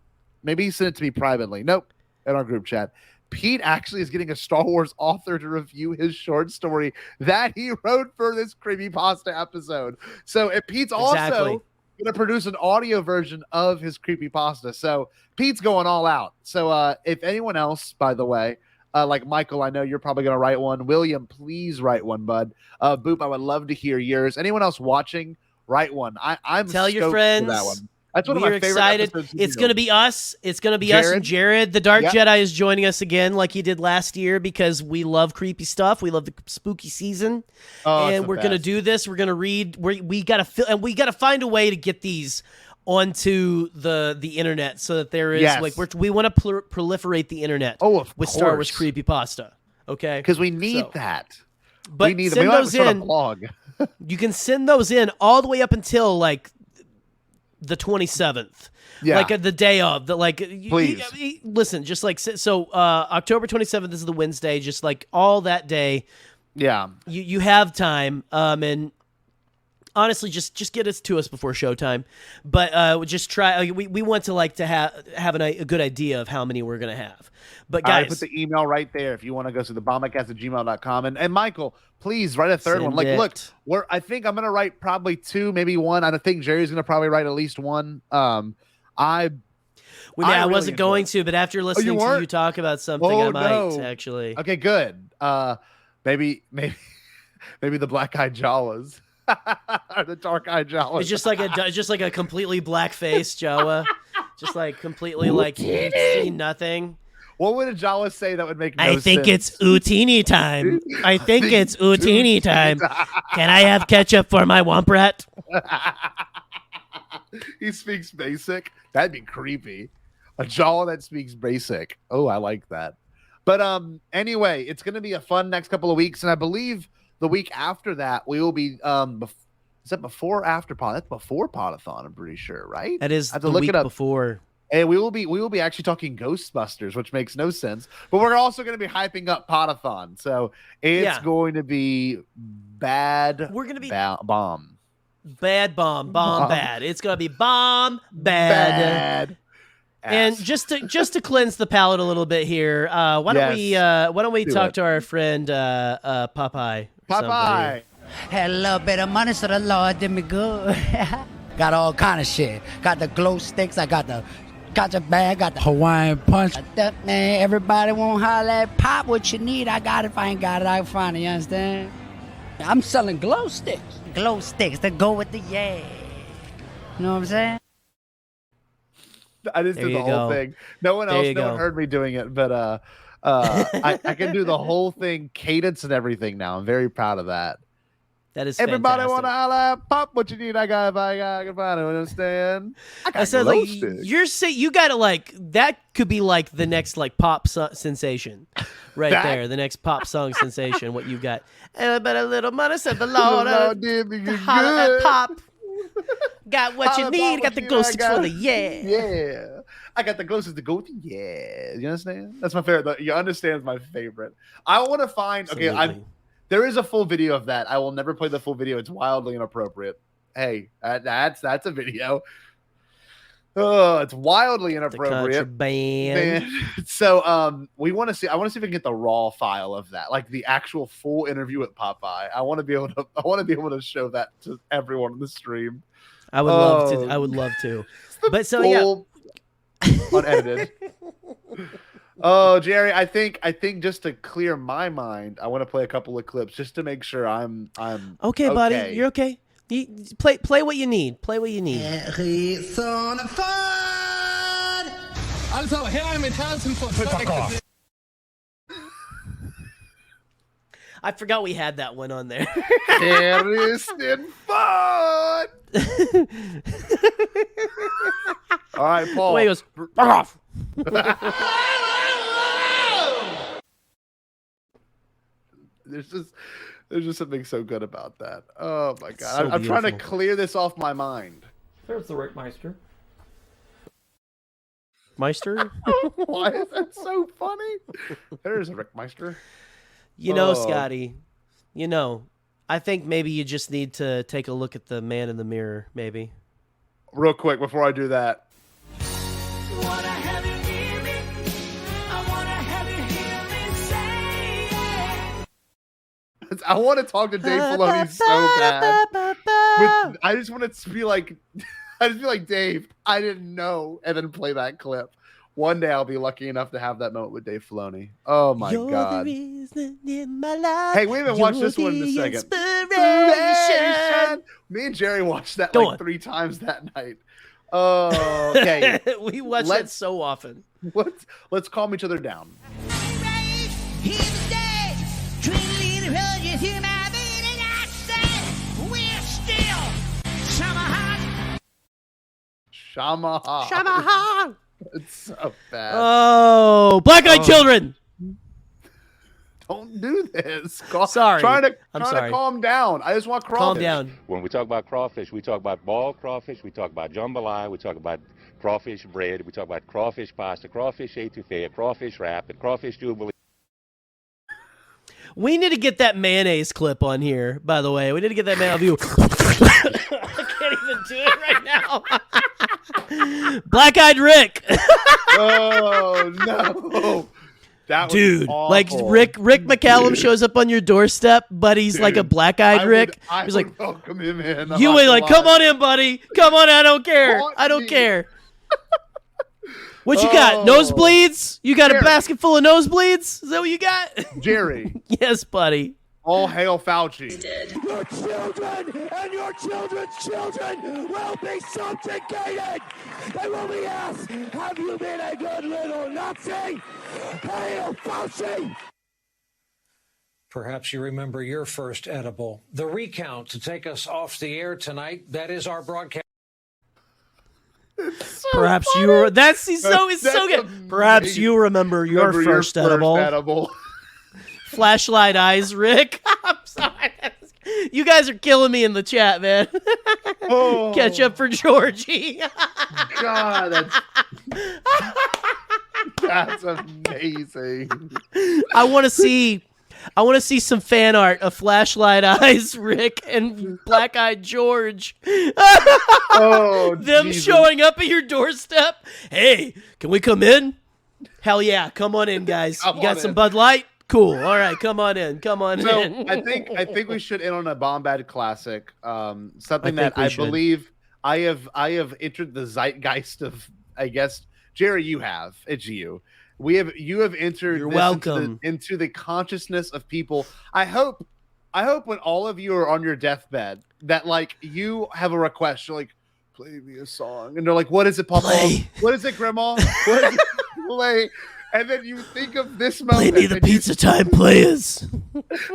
Maybe he sent it to me privately. Nope, in our group chat. Pete actually is getting a Star Wars author to review his short story that he wrote for this creepypasta episode. So if Pete's also going to produce an audio version of his creepypasta. So Pete's going all out. So if anyone else, by the way, like Michael, I know you're probably going to write one. William, please write one, bud. Boop, I would love to hear yours. Anyone else watching, write one. I'm tell your friends. For that one. That's one of We're my favorite excited. episodes. It's going to be us. It's going to be us and Jared. The Dark Jedi is joining us again like he did last year because we love creepy stuff. We love the spooky season. And we're going to do this. We're going to read. We got to find a way to get these onto the internet so that there is we want to proliferate the internet with Star Wars creepypasta. Okay? Because we need that. But we need send those in. Blog. You can send those in all the way up until like the 27th, like the day of the please listen, just like so October 27th is the Wednesday, just like all that day. You have time, and honestly just get us to us before showtime, but just try. We want to have a good idea of how many we're gonna have. But guys, I put the email right there if you want to go to the bombadcast@gmail.com. And Michael, please write a third one. Look, I think I'm gonna write probably 2, maybe 1. I think Jerry's gonna probably write at least 1. I wasn't going to, but after listening to you talk about something, I might actually. Okay, good. Maybe the black-eyed Jawas. Or the dark-eyed Jawas. It's just like a completely black face Jawa, just like completely like you see nothing. What would a Jawa say that would make no sense? I think it's Utini time. I think it's Utini time. Can I have ketchup for my Womprat? He speaks basic. That'd be creepy. A Jawa that speaks basic. Oh, I like that. But anyway, it's going to be a fun next couple of weeks, and I believe the week after that we will be is that before or after Pod? That's before Podathon, I'm pretty sure, right? That is I have the to look week it up. Before. And we will be actually talking Ghostbusters, which makes no sense. But we're also going to be hyping up Podathon, so it's going to be bad. We're going to be bomb. Bad bomb bad. It's going to be bomb bad. And just to cleanse the palate a little bit here, why don't we talk to our friend Popeye? Popeye. Had a little bit of money, so the Lord did me good. Got all kind of shit. Got the glow sticks. I got the gotcha bag. Got the Hawaiian punch. Man, everybody won't holler at Pop what you need. I got it. If I ain't got it, I can find it. You understand? I'm selling glow sticks. Glow sticks that go with the You know what I'm saying? I just did the whole thing. No one heard me doing it, but I can do the whole thing, cadence and everything now. I'm very proud of that. That is everybody fantastic. Want to holla, Pop what you need. I got I can find it. Understand? I said like you're saying you got to like that could be like the next like pop sensation, right there. The next pop song sensation. What you got? But a little money said the Lord did me good. Pop. Got what you need. Got the glow sticks for the yeah. I got the glow sticks to go with You understand? That's my favorite. You understand? My favorite. I want to find. Absolutely. Okay, there is a full video of that. I will never play the full video. It's wildly inappropriate. Hey, that's a video. Oh, it's wildly inappropriate. Man. So we want to see. I want to see if we can get the raw file of that, like the actual full interview with Popeye. I want to be able to show that to everyone in the stream. I would love to. I would love to. But so unedited. Oh, Jerry, I think just to clear my mind, I want to play a couple of clips just to make sure I'm okay, buddy. You're okay. You play what you need. Play what you need. Also, her er mit Herzen von I forgot we had that one on there. Harrison fun. All right, Paul. Wait, he goes, "Fuck off." There's just something so good about that. Oh my god! So I'm trying to beautiful. clear this off my mind. There's the Rickmeister. Meister? Why is that so funny? There's a Rickmeister. You know, Oh. Scotty, you know, I think maybe you just need to take a look at the man in the mirror, maybe. Real quick before I do that. I want to talk to Dave Filoni so bad. I just want it to be like, I just feel like, Dave, I didn't know, and then play that clip. One day I'll be lucky enough to have that moment with Dave Filoni. Oh my god! The reason in my life. Hey, we haven't watched this one in a second. Inspiration. Me and Jerry watched that Go like on. 3 times that night. Oh, okay. We watch that Let's- so often. Let's calm each other down. Shamaha. Shamaha. It's so bad. Oh, black-eyed children. Don't do this. Sorry. Trying to I'm sorry. calm down. I just want crawfish. Calm down. When we talk about crawfish, we talk about bald crawfish, we talk about jambalaya, we talk about crawfish bread, we talk about crawfish pasta, crawfish etouffee, crawfish wrap, and crawfish jubilee. We need to get that mayonnaise clip on here, by the way. We need to get that man of you. I can't even do it right now. Black-eyed Rick. Oh no. That was Dude, awful. like Rick McCallum shows up on your doorstep, but he's like a black-eyed Rick. I He's would like, welcome him in. I'm you not ain't like, gonna come lie. on in, buddy. Come on, I don't care. Taunt I don't me. care. What you got? Nosebleeds? You got a Jerry. basket full of nosebleeds? Is that what you got? Jerry, Yes, buddy. all hail Fauci. Your children and your children's children will be subjugated. They will be asked, have you been a good little Nazi? Hail Fauci! Perhaps you remember your first edible. The recount to take us off the air tonight. That is our broadcast. Perhaps you were. It's so That's good. amazing. Perhaps you remember your first edible. Flashlight eyes, Rick. I'm sorry. You guys are killing me in the chat, man. Oh, Catch up for Georgie. God, that's amazing. I want to see some fan art of Flashlight eyes, Rick, and Black Eyed George. Oh, Them Jesus. showing up at your doorstep. Hey, can we come in? Hell yeah, come on in, guys. Come You got on some in. Bud Light? Cool. All right, come on in. Come on So in. I think we should end on a Bombad classic. Something I that think we I should. believe I have entered the zeitgeist of. I guess Jerry, you have. It's you. You have entered. You're this welcome. into the consciousness of people. I hope when all of you are on your deathbed that like you have a request. You're like, play me a song, and they're like, what is it, Papa? Play. What is it, Grandma? What is it? Play. And then you think of this Play moment. me the and you- Pizza Time Players.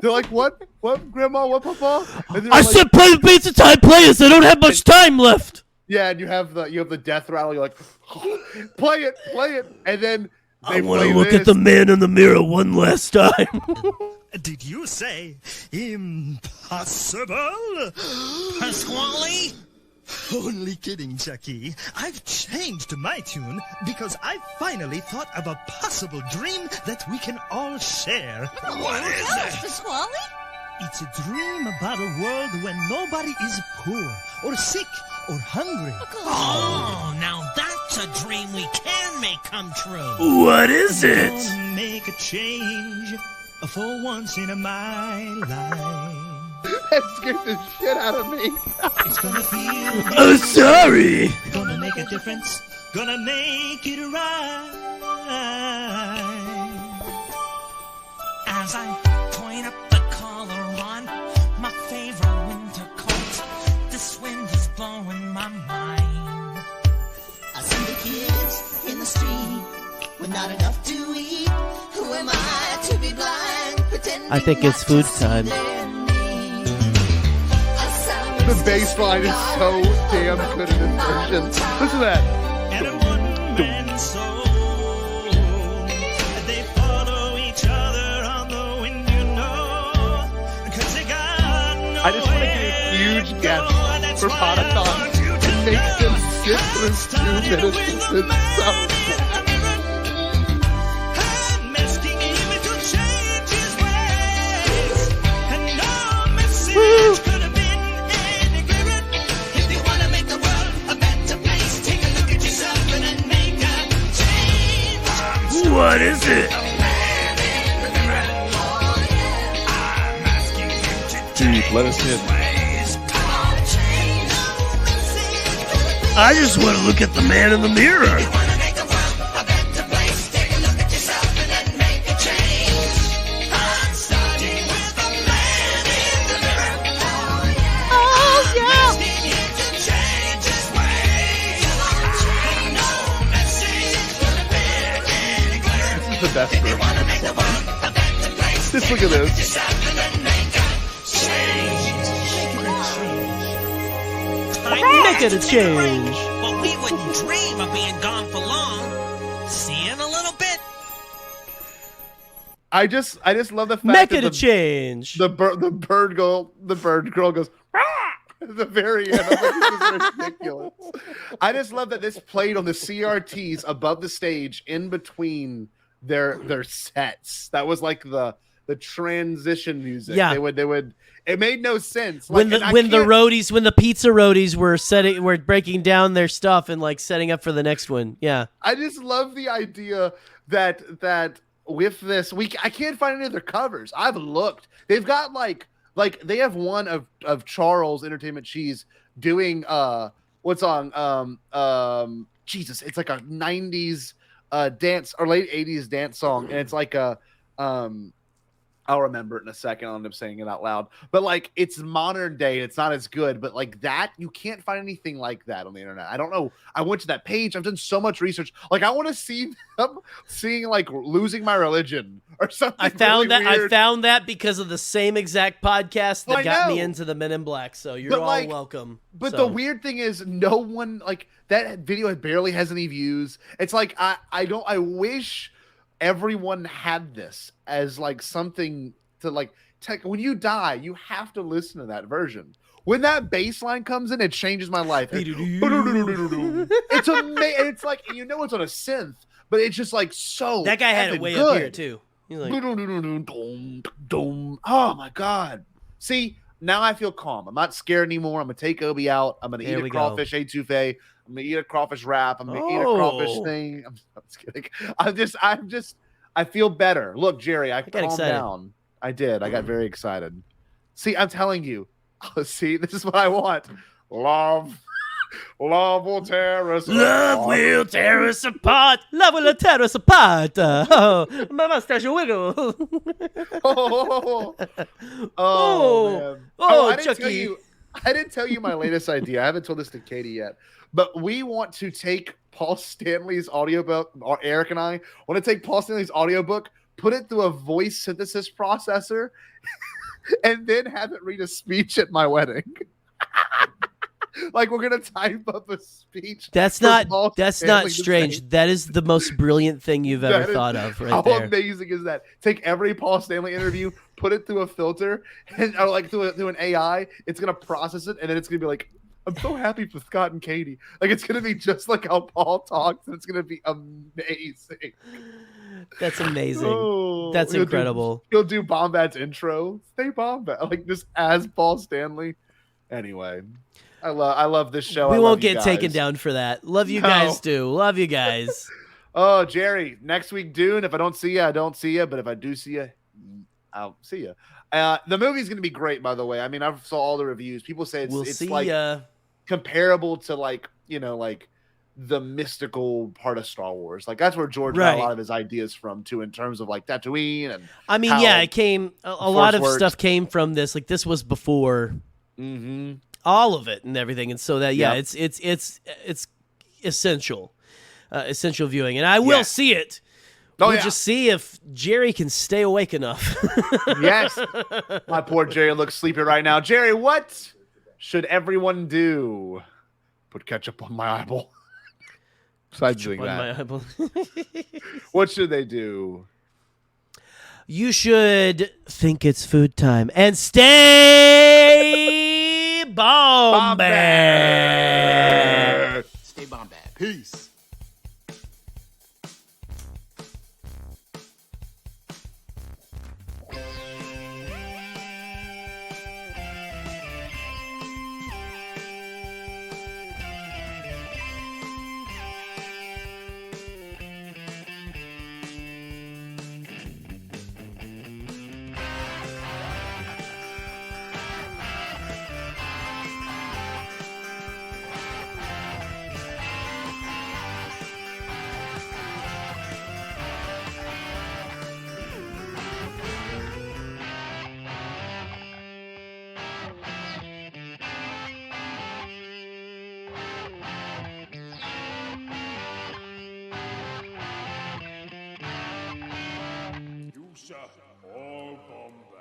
They're like, what? What, Grandma? What, Papa? And they're I like, said play the Pizza Time Players. I don't have much time left. yeah, and you have the death rattle. You're like, play it, and then they I want to play look this. at the man in the mirror one last time. Did you say impossible? Pasquale? Only kidding, Chucky. I've changed my tune because I finally thought of a possible dream that we can all share. What is it? Pasquale? It's a dream about a world when nobody is poor or sick or hungry. Oh, now that's a dream we can make come true. What is it? Gonna make a change for once in my life. That scared the shit out of me. It's gonna feel Oh, sorry. gonna make a difference, gonna make it right. As I point up the collar on my favorite winter coat, this wind is blowing my mind. I see the kids in the street with not enough to eat. Who am I to be blind, I think it's food time. The bass line is so damn good in this version. Listen to that. And a one-man soul. They follow each other on the wind, you know. 'Cause they got no I just want to get a huge guess for Podathon and make them sit through 2 minutes of this song. I'm asking him to change his ways. And no message could have been any clearer. If you want to make the world a better place, take a look at yourself and then make a change. What is it? Dude, let us in. I just want to look at the man in the mirror. This is the best version of the song. Just look at this. Make it a change. Well, we wouldn't dream of being gone for long. See you in a little bit. I just love the fact Make that it a change. the bird girl goes "Rah!" at the very end. I'm like, this is ridiculous. I just love that this played on the CRTs above the stage in between their sets. That was like the transition music. Yeah. They would. It made no sense. When Like, the pizza roadies were breaking down their stuff and like setting up for the next one. Yeah. I just love the idea that with this I can't find any of their covers. I've looked. They've got like they have one of Charles Entertainment Cheese doing what's on Jesus, it's like a 90s dance or late 80s dance song, and it's like a I'll remember it in a second. I'll end up saying it out loud. But like, it's modern day and it's not as good. But like that, you can't find anything like that on the internet. I don't know. I went to that page. I've done so much research. Like, I want to see them seeing like Losing My Religion or something. I found really that. weird. I found that because of the same exact podcast that I got me know. into the Men in Black. So you're But, all like, welcome. But So- the weird thing is, no one like that video barely has any views. It's like I wish everyone had this as like something to like when you die, you have to listen to that version. When that bass line comes in, it changes my life. It's amazing. It's like, you know, it's on a synth, but it's just like so. that guy had it way good. up here too. He's like, oh my god! See, now I feel calm. I'm not scared anymore. I'm gonna take Obi out. I'm gonna There eat we a go. crawfish etouffee. I'm gonna eat a crawfish wrap. I'm gonna eat a crawfish thing. I'm just kidding. I feel better. Look, Jerry, I got calmed excited. down. I did. I got very excited. See, I'm telling you. See, this is what I want. Love will tear us love apart. will tear us apart. Love will tear us apart. Oh, my mustache will wiggle. Oh, Oh, man. oh, I didn't tell Chucky. you. I didn't tell you my latest idea. I haven't told this to Katie yet. But we want to take Paul Stanley's audiobook, or Eric and I want to take Paul Stanley's audiobook, put it through a voice synthesis processor, and then have it read a speech at my wedding. Like, we're gonna type up a speech. That's for not Paul that's Stanley not to strange. say. That is the most brilliant thing you've ever That is- thought of, right How there. amazing is that? Take every Paul Stanley interview, put it through a filter, and or like through an AI. It's gonna process it, and then it's gonna be like, "I'm so happy for Scott and Katie." Like, it's gonna be just like how Paul talks, and it's gonna be amazing. That's amazing. Oh, That's he'll incredible. He'll do Bombad's intro. Stay Bombad, like just as Paul Stanley. Anyway, I love this show. We I love won't you get taken guys. down for that. Love you No. guys too. Love you guys. Oh, Jerry, next week, Dune. If I don't see you, I don't see you. But if I do see you, I'll see you. The movie's going to be great, by the way. I mean, I saw all the reviews. People say We'll it's see like ya. comparable to like, you know, like the mystical part of Star Wars. Like, that's where George got Right. a lot of his ideas from, too, in terms of like Tatooine. And I mean, how yeah, it came a lot of Force stuff works. came from this. Like this was before Mm-hmm. all of it and everything, and so that Yep. it's essential, essential viewing, and I will Yes. see it We'll just see if Jerry can stay awake enough. Yes. My poor Jerry looks sleepy right now. Jerry, what should everyone do? Put ketchup on my eyeball. Besides doing that. What should they do? You should think it's food time and stay bombad. Stay bombad. Peace. You shall all bomb.